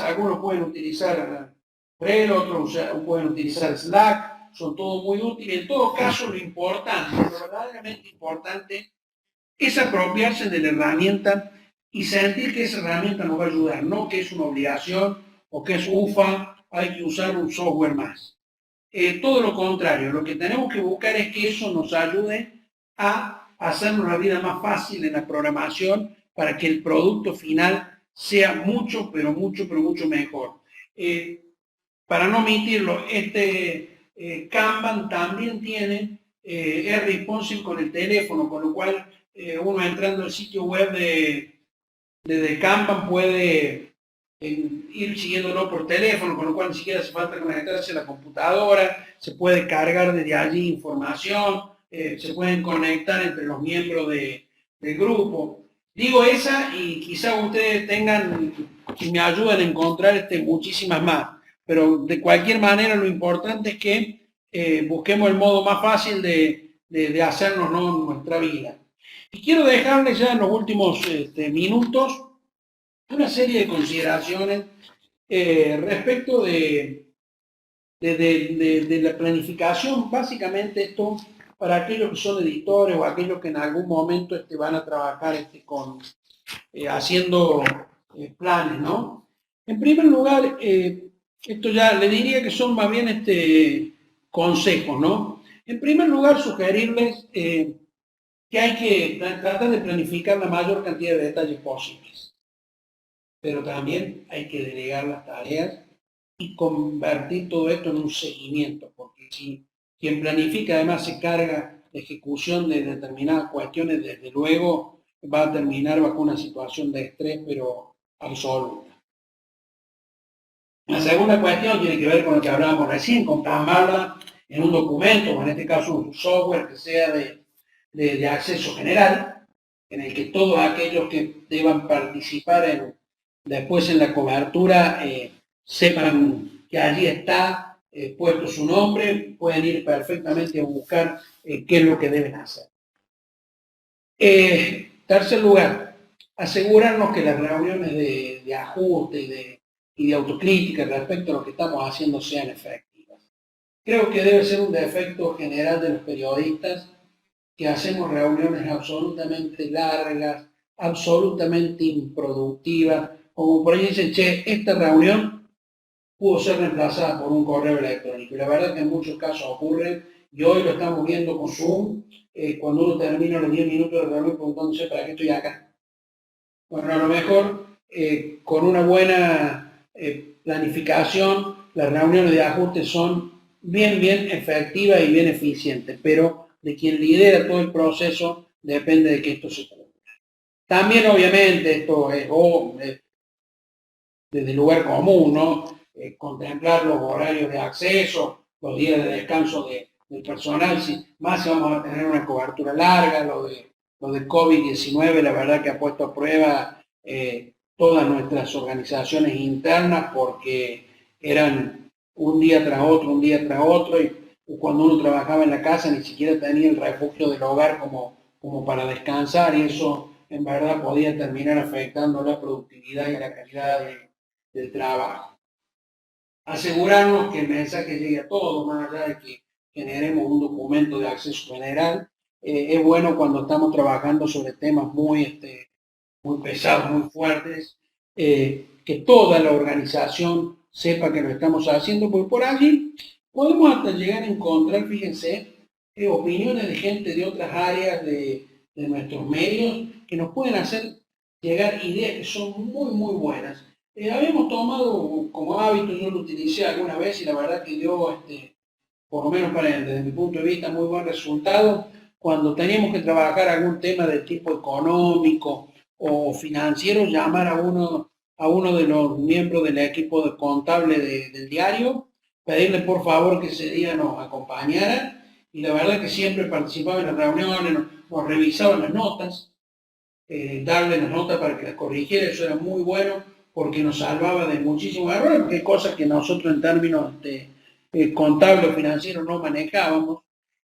algunos pueden utilizar Trello, otros pueden utilizar Slack, son todos muy útiles. En todo caso, lo verdaderamente importante es apropiarse de la herramienta y sentir que esa herramienta nos va a ayudar, no que es una obligación o que es hay que usar un software más. Todo lo contrario, lo que tenemos que buscar es que eso nos ayude a hacernos la vida más fácil en la programación para que el producto final sea mucho mejor. Para no omitirlo, Kanban también tiene, es responsive con el teléfono, con lo cual uno entrando al sitio web de Kanban puede ir siguiéndolo por teléfono, con lo cual ni siquiera hace falta conectarse a la computadora, se puede cargar desde allí información, se pueden conectar entre los miembros del grupo. Digo esa y quizá ustedes tengan y me ayuden a encontrar muchísimas más, pero de cualquier manera lo importante es que busquemos el modo más fácil de hacernos, ¿no?, nuestra vida. Y quiero dejarles ya en los últimos minutos una serie de consideraciones respecto de la planificación. Básicamente esto para aquellos que son editores o aquellos que en algún momento van a trabajar haciendo planes, ¿no? En primer lugar, esto ya le diría que son más bien consejos, ¿no? En primer lugar, sugerirles que hay que tratar de planificar la mayor cantidad de detalles posibles, pero también hay que delegar las tareas y convertir todo esto en un seguimiento, porque si quien planifica además se carga de ejecución de determinadas cuestiones, desde luego va a terminar bajo una situación de estrés, pero absoluta. La segunda cuestión tiene que ver con lo que hablábamos recién, con plasmarla en un documento, o en este caso un software que sea de acceso general, en el que todos aquellos que deban participar después en la cobertura sepan que allí está puesto su nombre, pueden ir perfectamente a buscar qué es lo que deben hacer. Tercer lugar, asegurarnos que las reuniones de ajuste y de autocrítica respecto a lo que estamos haciendo sean efectivas. Creo que debe ser un defecto general de los periodistas que hacemos reuniones absolutamente largas, absolutamente improductivas, como por ahí dicen, che, esta reunión pudo ser reemplazada por un correo electrónico. Y la verdad que en muchos casos ocurre, y hoy lo estamos viendo con Zoom, cuando uno termina los 10 minutos de reunión preguntándose, ¿para qué estoy acá? Bueno, a lo mejor con una buena planificación, las reuniones de ajuste son bien efectivas y bien eficientes, pero de quien lidera todo el proceso depende de que esto se cumpla. También, obviamente, esto es desde el lugar común, ¿no? Contemplar los horarios de acceso, los días de descanso del personal, más si vamos a tener una cobertura larga, lo de COVID-19, la verdad que ha puesto a prueba todas nuestras organizaciones internas porque eran un día tras otro, y cuando uno trabajaba en la casa ni siquiera tenía el refugio del hogar como para descansar, y eso en verdad podía terminar afectando la productividad y la calidad del trabajo. Asegurarnos que el mensaje llegue a todos, más allá de que generemos un documento de acceso general. Es bueno cuando estamos trabajando sobre temas muy pesados, muy fuertes, que toda la organización sepa que lo estamos haciendo, porque por allí podemos hasta llegar a encontrar, fíjense, opiniones de gente de otras áreas de nuestros medios que nos pueden hacer llegar ideas que son muy buenas. Habíamos tomado como hábito, yo lo utilicé alguna vez y la verdad que dio, por lo menos desde mi punto de vista, muy buen resultado, cuando teníamos que trabajar algún tema de tipo económico o financiero, llamar a uno de los miembros del equipo de contable del diario, pedirle por favor que ese día nos acompañara, y la verdad que siempre participaba en las reuniones, nos revisaban las notas, darle las notas para que las corrigiera, eso era muy bueno porque nos salvaba de muchísimos errores, porque hay cosas que nosotros en términos contables o financieros no manejábamos,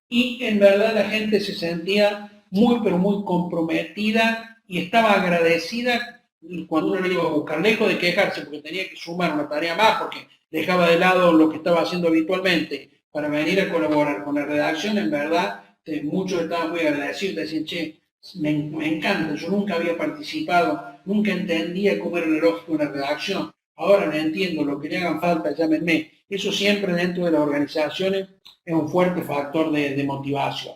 y en verdad la gente se sentía pero muy comprometida y estaba agradecida cuando uno le iba a buscar, lejos de quejarse porque tenía que sumar una tarea más, porque dejaba de lado lo que estaba haciendo habitualmente para venir a colaborar con la redacción. En verdad, muchos estaban muy agradecidos, decían, che, me encanta, yo nunca había participado, nunca entendía cómo era la lógica de una redacción, ahora me entiendo, lo que le hagan falta, llámenme. Eso siempre dentro de las organizaciones es un fuerte factor de motivación.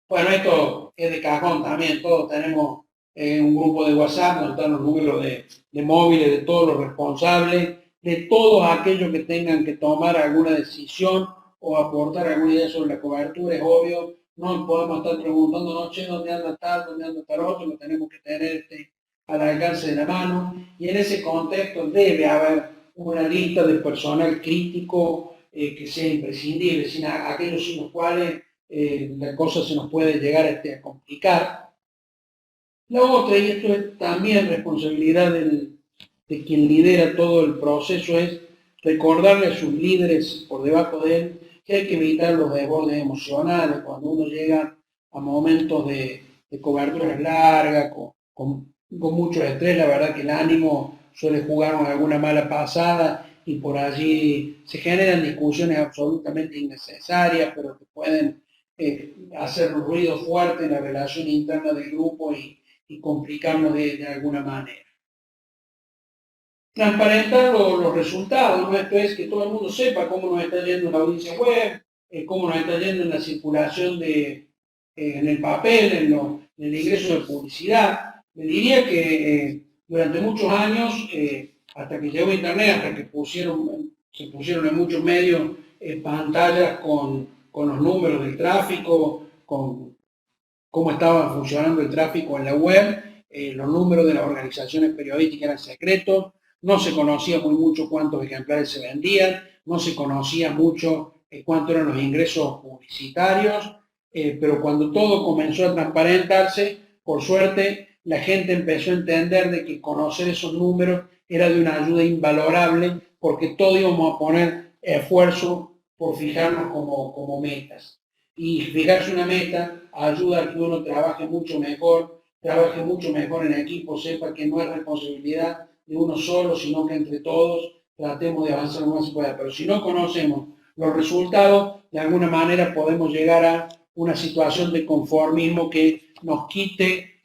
Bueno, esto es de cajón también, todos tenemos un grupo de WhatsApp donde están los números de móviles de todos los responsables, de todos aquellos que tengan que tomar alguna decisión o aportar alguna idea sobre la cobertura. Es obvio, no podemos estar preguntándonos, che, ¿dónde anda tal, dónde anda tal otro? Lo tenemos que tener al alcance de la mano, y en ese contexto debe haber una lista de personal crítico que sea imprescindible, sin aquellos sin los cuales la cosa se nos puede llegar a complicar. La otra, y esto es también responsabilidad de quien lidera todo el proceso, es recordarle a sus líderes por debajo de él que hay que evitar los desbordes emocionales cuando uno llega a momentos de coberturas largas, con mucho estrés. La verdad que el ánimo suele jugar con alguna mala pasada y por allí se generan discusiones absolutamente innecesarias, pero que pueden hacer ruido fuerte en la relación interna del grupo y complicarnos de alguna manera. Transparentar los resultados, ¿no? Esto es que todo el mundo sepa cómo nos está yendo en la audiencia web, cómo nos está yendo en la circulación en el papel, en el ingreso de publicidad. Me diría que durante muchos años, hasta que llegó Internet, hasta que se pusieron en muchos medios pantallas con los números del tráfico, con cómo estaba funcionando el tráfico en la web, los números de las organizaciones periodísticas eran secretos, no se conocía muy mucho cuántos ejemplares se vendían, no se conocía mucho cuántos eran los ingresos publicitarios, pero cuando todo comenzó a transparentarse, por suerte, la gente empezó a entender de que conocer esos números era de una ayuda invalorable, porque todos íbamos a poner esfuerzo por fijarnos como metas. Y fijarse una meta ayuda a que uno trabaje mucho mejor en equipo, sepa que no es responsabilidad de uno solo, sino que entre todos tratemos de avanzar lo más se pueda. Pero si no conocemos los resultados, de alguna manera podemos llegar a una situación de conformismo que nos quite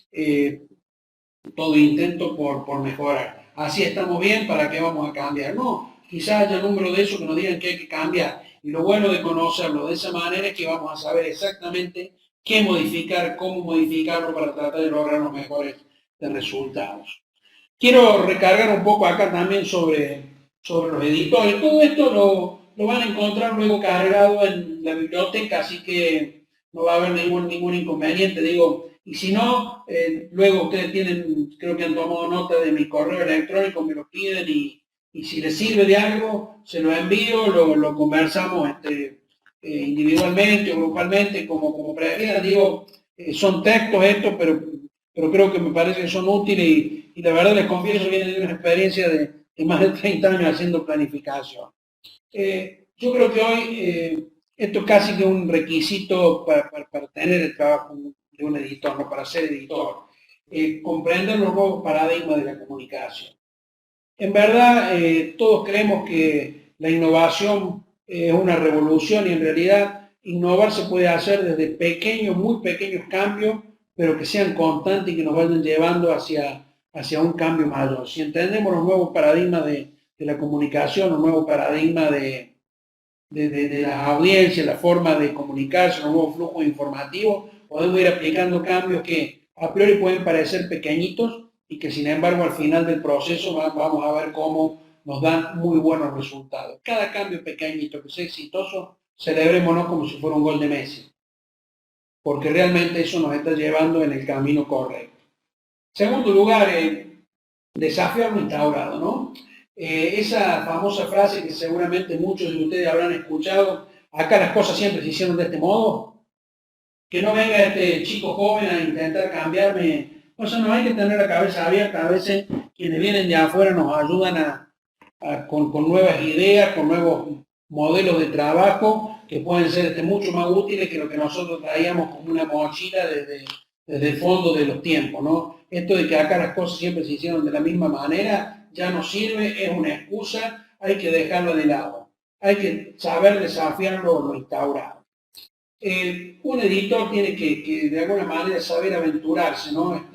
todo intento por mejorar. Así estamos bien, ¿para qué vamos a cambiar? No, quizás haya número de esos que nos digan que hay que cambiar. Y lo bueno de conocerlo de esa manera es que vamos a saber exactamente qué modificar, cómo modificarlo para tratar de lograr los mejores resultados. Quiero recargar un poco acá también sobre los editores. Todo esto lo van a encontrar luego cargado en la biblioteca, así que no va a haber ningún inconveniente. Digo, y si no, luego ustedes tienen, creo que han tomado nota de mi correo electrónico, me lo piden y si les sirve de algo, se lo envío, lo conversamos individualmente o grupalmente, como prefieran. Digo, son textos estos, pero creo que me parece que son útiles y la verdad les confieso, viene de una experiencia de más de 30 años haciendo planificación. Yo creo que hoy esto es casi que un requisito para tener el trabajo de un editor, no para ser editor, comprender los nuevos paradigmas de la comunicación. En verdad, todos creemos que la innovación es una revolución y en realidad innovar se puede hacer desde pequeños, muy pequeños cambios, pero que sean constantes y que nos vayan llevando hacia un cambio mayor. Si entendemos los nuevos paradigmas de la comunicación, los nuevos paradigmas de las audiencias, la forma de comunicarse, los nuevos flujos informativos, podemos ir aplicando cambios que a priori pueden parecer pequeñitos y que sin embargo al final del proceso vamos a ver cómo nos dan muy buenos resultados. Cada cambio pequeñito que sea exitoso, celebrémonos como si fuera un gol de Messi, porque realmente eso nos está llevando en el camino correcto. Segundo lugar, desafiar lo instaurado, ¿no? Esa famosa frase que seguramente muchos de ustedes habrán escuchado, acá las cosas siempre se hicieron de este modo, que no venga este chico joven a intentar cambiarme. O sea, no hay que tener la cabeza abierta, a veces quienes vienen de afuera nos ayudan con nuevas ideas, con nuevos modelos de trabajo que pueden ser mucho más útiles que lo que nosotros traíamos como una mochila desde el fondo de los tiempos, ¿no? Esto de que acá las cosas siempre se hicieron de la misma manera, ya no sirve, es una excusa, hay que dejarlo de lado. Hay que saber desafiar lo instaurado. Un editor tiene que de alguna manera saber aventurarse, ¿no?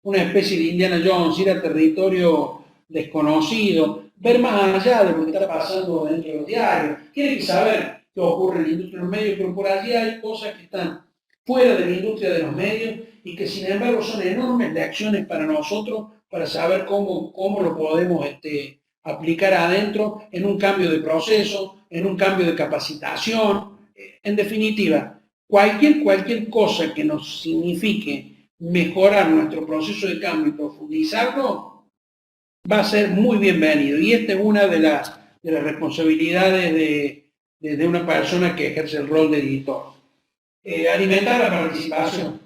Una especie de Indiana Jones, ir a territorio desconocido, ver más allá de lo que está pasando dentro de los diarios. Tiene que saber qué ocurre en la industria de los medios, pero por allí hay cosas que están fuera de la industria de los medios y que sin embargo son enormes lecciones para nosotros para saber cómo lo podemos aplicar adentro en un cambio de proceso, en un cambio de capacitación. En definitiva, cualquier cosa que nos signifique mejorar nuestro proceso de cambio y profundizarlo, va a ser muy bienvenido. Y esta es una de las responsabilidades de una persona que ejerce el rol de editor. Alimentar la participación.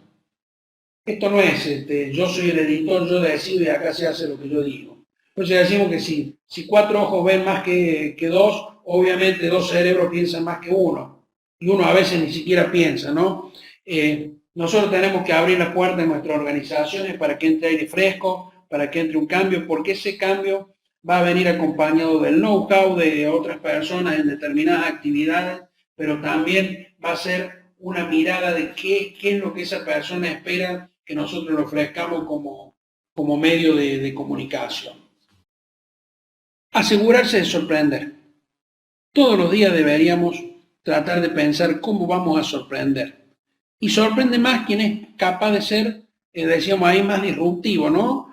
Esto no es, yo soy el editor, yo decido y acá se hace lo que yo digo. Entonces decimos que si 4 ojos ven más que 2, obviamente 2 cerebros piensan más que uno. Y uno a veces ni siquiera piensa, ¿no? Nosotros tenemos que abrir la puerta en nuestras organizaciones para que entre aire fresco, para que entre un cambio, porque ese cambio va a venir acompañado del know-how de otras personas en determinadas actividades, pero también va a ser una mirada de qué es lo que esa persona espera que nosotros le ofrezcamos como medio de comunicación. Asegurarse de sorprender. Todos los días deberíamos tratar de pensar cómo vamos a sorprender. Y sorprende más quien es capaz de ser, decíamos ahí, más disruptivo, ¿no?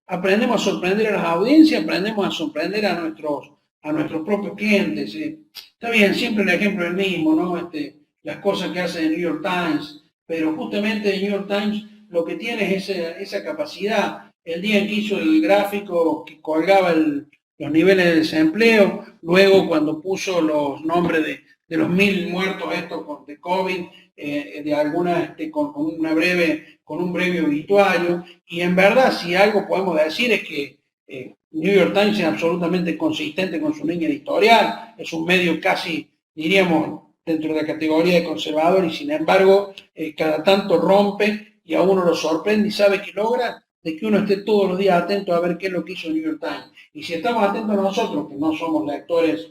Aprendemos a sorprender a las audiencias, aprendemos a sorprender a nuestros propios clientes. Está bien, siempre el ejemplo es el mismo, ¿no? Las cosas que hace el New York Times, pero justamente el New York Times lo que tiene es esa capacidad. El día en que hizo el gráfico que colgaba los niveles de desempleo, luego cuando puso los nombres de los 1000 muertos estos de COVID, de algunas con un breve obituario, y en verdad si algo podemos decir es que New York Times es absolutamente consistente con su línea editorial, es un medio casi, diríamos, dentro de la categoría de conservador, y sin embargo cada tanto rompe y a uno lo sorprende y sabe que logra de que uno esté todos los días atento a ver qué es lo que hizo el New York Times. Y si estamos atentos nosotros, que no somos lectores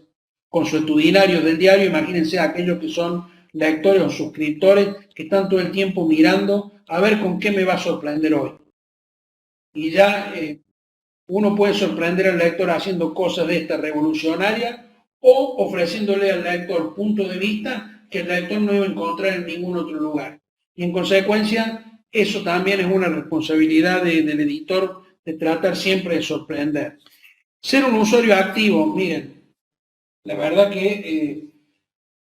consuetudinarios del diario, imagínense aquellos que son lectores o suscriptores que están todo el tiempo mirando a ver con qué me va a sorprender hoy. Y ya uno puede sorprender al lector haciendo cosas de esta revolucionaria o ofreciéndole al lector puntos de vista que el lector no iba a encontrar en ningún otro lugar. Y en consecuencia, eso también es una responsabilidad del editor de tratar siempre de sorprender. Ser un usuario activo, miren, la verdad que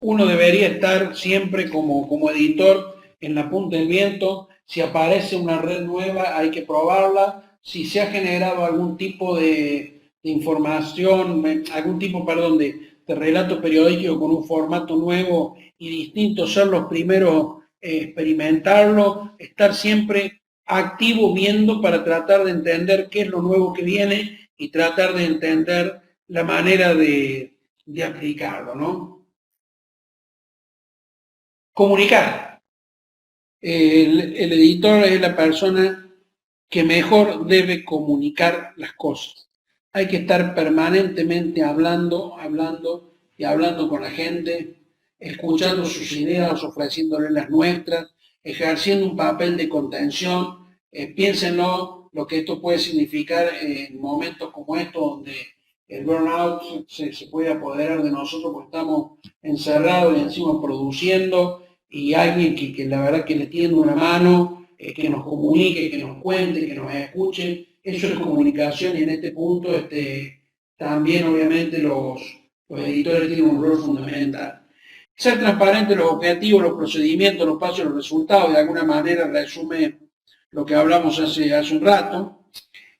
uno debería estar siempre como editor en la punta del viento. Si aparece una red nueva hay que probarla. Si se ha generado algún tipo de información, algún tipo, perdón, de relato periodístico con un formato nuevo y distinto, ser los primeros experimentarlo, estar siempre activo viendo para tratar de entender qué es lo nuevo que viene y tratar de entender la manera de aplicarlo, ¿no? Comunicar. El editor es la persona que mejor debe comunicar las cosas. Hay que estar permanentemente hablando y hablando con la gente, escuchando sus ideas, ofreciéndole las nuestras, ejerciendo un papel de contención. Piénsenlo lo que esto puede significar en momentos como estos donde el burnout se puede apoderar de nosotros porque estamos encerrados y encima produciendo, y alguien que la verdad que le tiende una mano, que nos comunique, que nos cuente, que nos escuche. Eso es comunicación, y en este punto también obviamente los editores tienen un rol fundamental. Ser transparente los objetivos, los procedimientos, los pasos, los resultados, de alguna manera resume lo que hablamos hace un rato.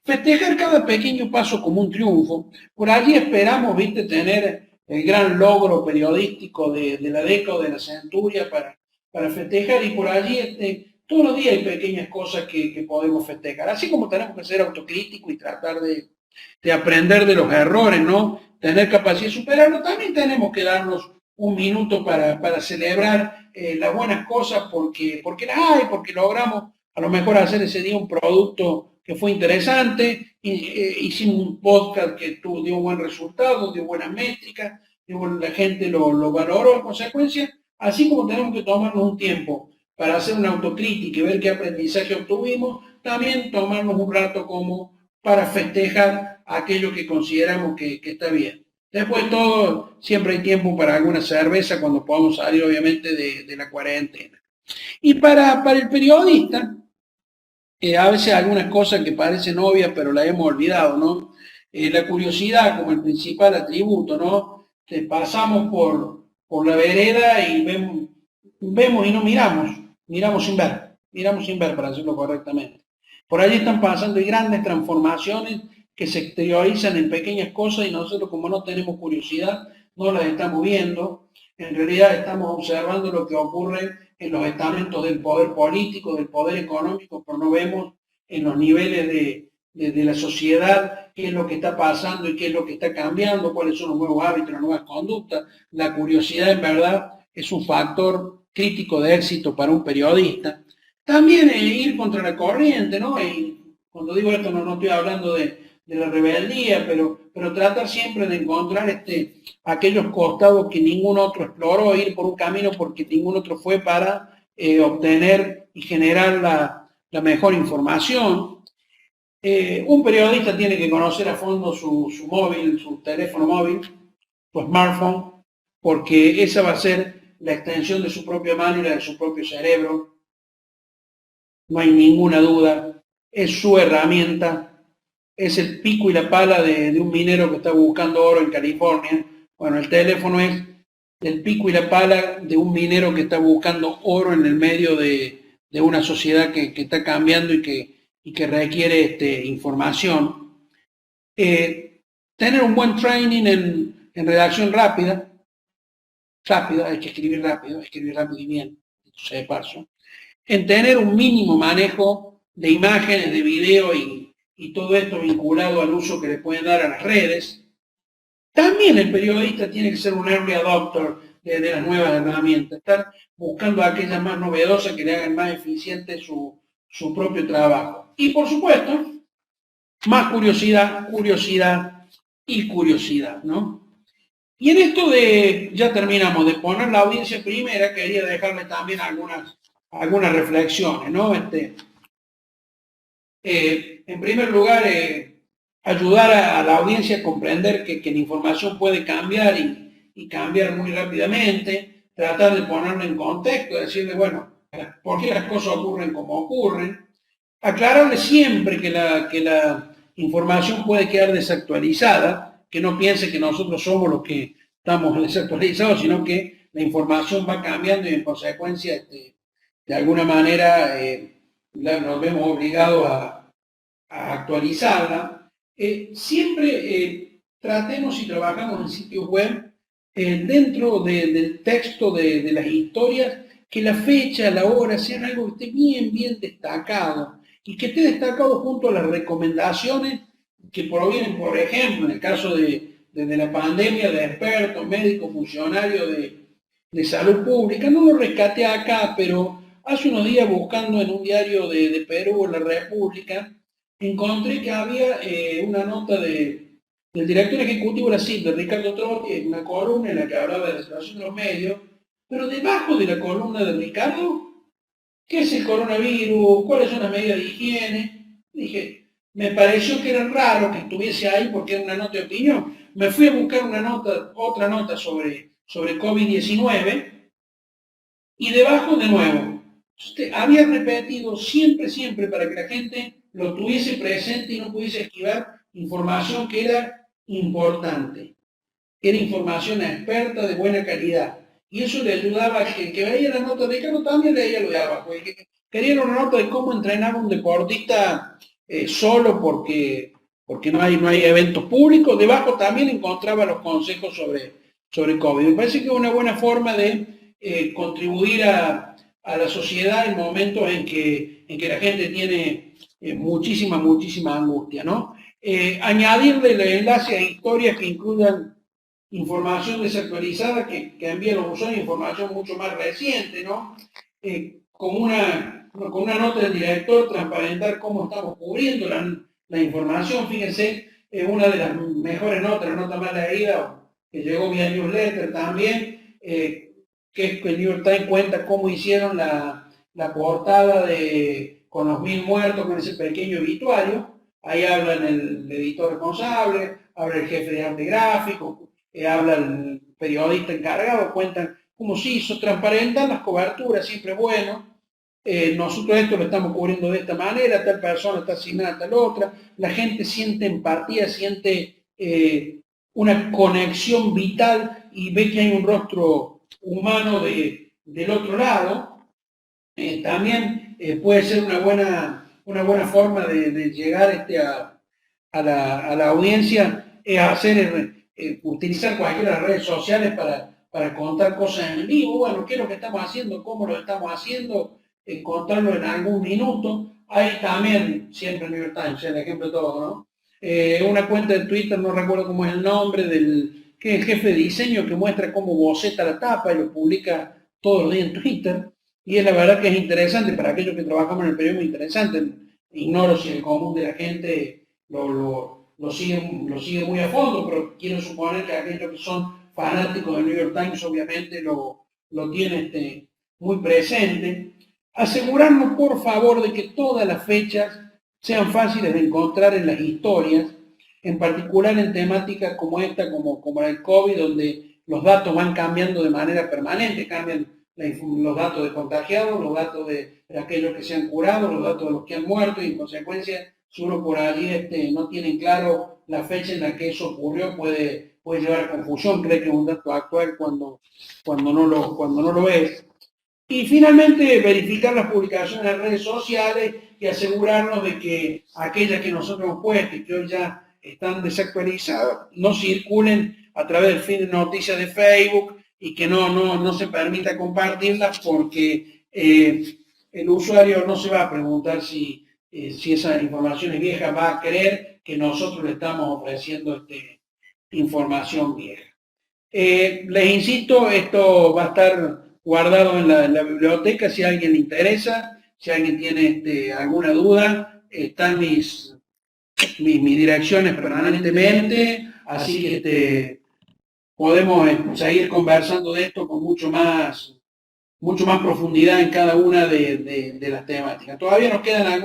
Festejar cada pequeño paso como un triunfo. Por allí esperamos, viste, tener el gran logro periodístico de la década, de la centuria para festejar, y por allí todos los días hay pequeñas cosas que podemos festejar. Así como tenemos que ser autocríticos y tratar de aprender de los errores, ¿no? Tener capacidad de superarlo, también tenemos que darnos un minuto para celebrar las buenas cosas porque las hay, porque logramos a lo mejor hacer ese día un producto que fue interesante, hicimos un podcast que dio buen resultado, dio buenas métricas, la gente lo valoró en consecuencia, así como tenemos que tomarnos un tiempo para hacer una autocrítica y ver qué aprendizaje obtuvimos, también tomarnos un rato como para festejar aquello que consideramos que está bien. Después de todo, siempre hay tiempo para alguna cerveza cuando podamos salir obviamente de la cuarentena. Y para el periodista, a veces algunas cosas que parecen obvias, pero las hemos olvidado, ¿no? La curiosidad como el principal atributo, ¿no? Que pasamos por la vereda y vemos y no miramos sin ver para hacerlo correctamente. Por allí están pasando grandes transformaciones que se exteriorizan en pequeñas cosas y nosotros, como no tenemos curiosidad, no las estamos viendo. En realidad estamos observando lo que ocurre en los estamentos del poder político, del poder económico, pero no vemos en los niveles de la sociedad qué es lo que está pasando y qué es lo que está cambiando, cuáles son los nuevos hábitos, las nuevas conductas. La curiosidad, en verdad, es un factor crítico de éxito para un periodista. También ir contra la corriente, ¿no? Y cuando digo esto no estoy hablando de la rebeldía, pero tratar siempre de encontrar aquellos costados que ningún otro exploró, ir por un camino porque ningún otro fue para obtener y generar la mejor información. Un periodista tiene que conocer a fondo su móvil, su teléfono móvil, su smartphone, porque esa va a ser la extensión de su propia mano y la de su propio cerebro. No hay ninguna duda. Es su herramienta, es el pico y la pala de un minero que está buscando oro en California. Bueno, el teléfono es del pico y la pala de un minero que está buscando oro en el medio de una sociedad que está cambiando y que requiere información. Tener un buen training en redacción rápida, hay que escribir rápido y bien, se de paso. En tener un mínimo manejo de imágenes, de video y todo esto vinculado al uso que le pueden dar a las redes. También el periodista tiene que ser un early adopter de las nuevas herramientas, estar buscando aquellas más novedosas que le hagan más eficiente su propio trabajo. Y por supuesto, más curiosidad, curiosidad y curiosidad, ¿no? Y en esto ya terminamos, de poner la audiencia primera, quería dejarle también algunas reflexiones, ¿no? En primer lugar, ayudar a la audiencia a comprender que la información puede cambiar y cambiar muy rápidamente, tratar de ponerlo en contexto, decirle, bueno, ¿por qué las cosas ocurren como ocurren? Aclararle siempre que la información puede quedar desactualizada, que no piense que nosotros somos los que estamos desactualizados, sino que la información va cambiando y en consecuencia, de alguna manera, nos vemos obligados a actualizarla. Siempre tratemos y trabajamos en sitios web dentro del texto de las historias, que la fecha, la hora sean algo que esté bien destacado y que esté destacado junto a las recomendaciones que provienen, por ejemplo, en el caso de la pandemia, de expertos, médicos, funcionarios de salud pública. No lo rescaté acá, pero hace unos días buscando en un diario de Perú, La República, encontré que había una nota del director ejecutivo de la CIP, de Ricardo Trotti, una columna en la que hablaba de la situación de los medios, pero debajo de la columna de Ricardo, ¿qué es el coronavirus? ¿Cuáles son las medidas de higiene? Dije, me pareció que era raro que estuviese ahí porque era una nota de opinión. Me fui a buscar otra nota sobre COVID-19 y debajo de nuevo, había repetido siempre para que la gente lo tuviese presente y no pudiese esquivar información que era importante. Era información experta de buena calidad. Y eso le ayudaba a que veía la nota de Ricardo, también leía lo de abajo. Quería una nota de cómo entrenar a un deportista solo porque no hay eventos públicos. Debajo también encontraba los consejos sobre COVID. Me parece que es una buena forma de contribuir a la sociedad en momentos en que la gente tiene muchísima angustia, ¿no? Añadirle el enlace a historias que incluyan información desactualizada, que envíe a los usuarios información mucho más reciente, ¿no? Con una nota del director, transparentar cómo estamos cubriendo la información. Fíjense, una de las mejores notas, la nota más leída, que llegó vía newsletter también, que es que el New York Times cuenta cómo hicieron la portada con los 1000 muertos, con ese pequeño obituario. Ahí hablan el editor responsable, habla el jefe de arte gráfico, habla el periodista encargado, cuentan cómo se hizo, transparentan las coberturas, siempre es bueno. Nosotros esto lo estamos cubriendo de esta manera, tal persona está asignada a tal otra, la gente siente empatía, siente una conexión vital y ve que hay un rostro humano del otro lado. También puede ser una buena forma de llegar a la audiencia, utilizar cualquiera de las redes sociales para contar cosas en vivo. Bueno, qué es lo que estamos haciendo, cómo lo estamos haciendo, contarlo en algún minuto. Hay también, siempre el New York Times, el ejemplo de todo, ¿no? Una cuenta de Twitter, no recuerdo cómo es el nombre, que es el jefe de diseño, que muestra cómo boceta la tapa y lo publica todos los días en Twitter. Y es la verdad que es interesante, para aquellos que trabajamos en el periodismo, interesante. Ignoro si el común de la gente lo sigue muy a fondo, pero quiero suponer que aquellos que son fanáticos del New York Times obviamente lo tienen muy presente. Asegurarnos, por favor, de que todas las fechas sean fáciles de encontrar en las historias, en particular en temáticas como esta, como el COVID, donde los datos van cambiando de manera permanente, cambian los datos de contagiados, los datos de aquellos que se han curado, los datos de los que han muerto, y en consecuencia, si uno por allí no tiene claro la fecha en la que eso ocurrió, puede puede llevar a confusión, cree que es un dato actual cuando no lo es. Y finalmente, verificar las publicaciones en redes sociales y asegurarnos de que aquellas que nosotros hemos puesto y que hoy ya están desactualizadas, no circulen a través del feed de noticias de Facebook y que no se permita compartirlas porque el usuario no se va a preguntar si esa información es vieja, va a creer que nosotros le estamos ofreciendo información vieja. Les insisto, esto va a estar guardado en la biblioteca si a alguien le interesa, si alguien tiene alguna duda, están mis direcciones permanentemente, así que podemos seguir conversando de esto con mucho más profundidad en cada una de las temáticas. Todavía nos quedan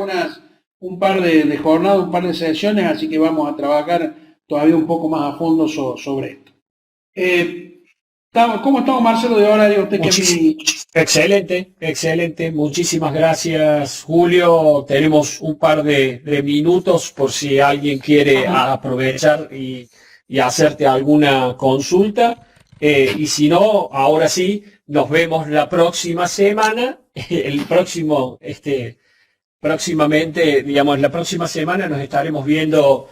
un par de jornadas, un par de sesiones, así que vamos a trabajar todavía un poco más a fondo sobre esto. ¿Cómo estamos, Marcelo, de horario? Excelente, excelente. Muchísimas gracias, Julio. Tenemos un par de minutos por si alguien quiere aprovechar y hacerte alguna consulta. Y si no, ahora sí, nos vemos la próxima semana. Próximamente, digamos, la próxima semana nos estaremos viendo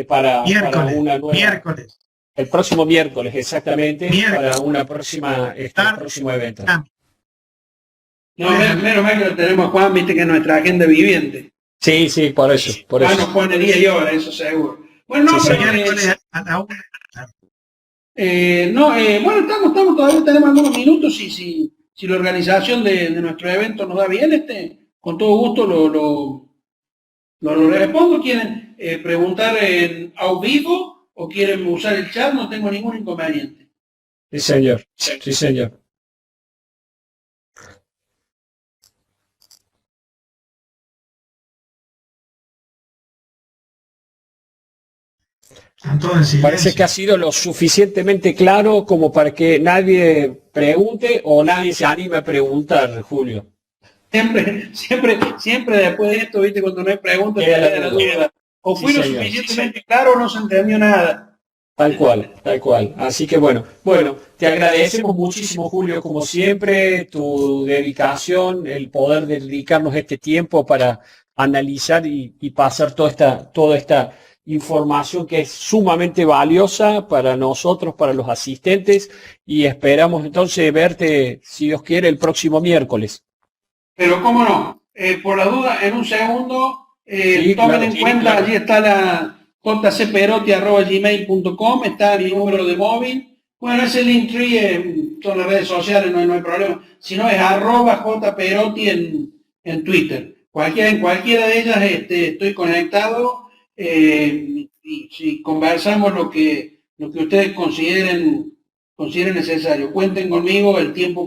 para una nueva... Miércoles. El próximo miércoles, exactamente, para una próxima, próximo evento. No, menos mal que lo tenemos a Juan, viste que es nuestra agenda viviente. Sí, por eso. Juan nos pone 10 horas, eso seguro. Bueno, no, sí, pero... bueno, estamos todavía tenemos algunos minutos si la organización de nuestro evento nos da bien, con todo gusto lo respondo. ¿Quieren preguntar a vivo o quieren usar el chat? No tengo ningún inconveniente. Sí, señor. Sí, señor. Parece que ha sido lo suficientemente claro como para que nadie pregunte o nadie se anime a preguntar, Julio. Siempre después de esto, viste, cuando no hay preguntas, queda la duda. O fui lo suficientemente claro o no se entendió nada. Tal cual. Así que bueno, te agradecemos muchísimo, Julio, como siempre, tu dedicación, el poder dedicarnos este tiempo para analizar y pasar toda esta información que es sumamente valiosa para nosotros, para los asistentes, y esperamos entonces verte, si Dios quiere, el próximo miércoles. Pero cómo no, por la duda, en un segundo, tomen en cuenta, allí está la jcperotti@gmail.com, está mi número de móvil. Bueno, ese Linktree son las redes sociales, no hay problema. Si no, es @jperotti en Twitter. En cualquiera de ellas estoy conectado. Y si conversamos lo que ustedes consideren necesario. Cuenten conmigo el tiempo que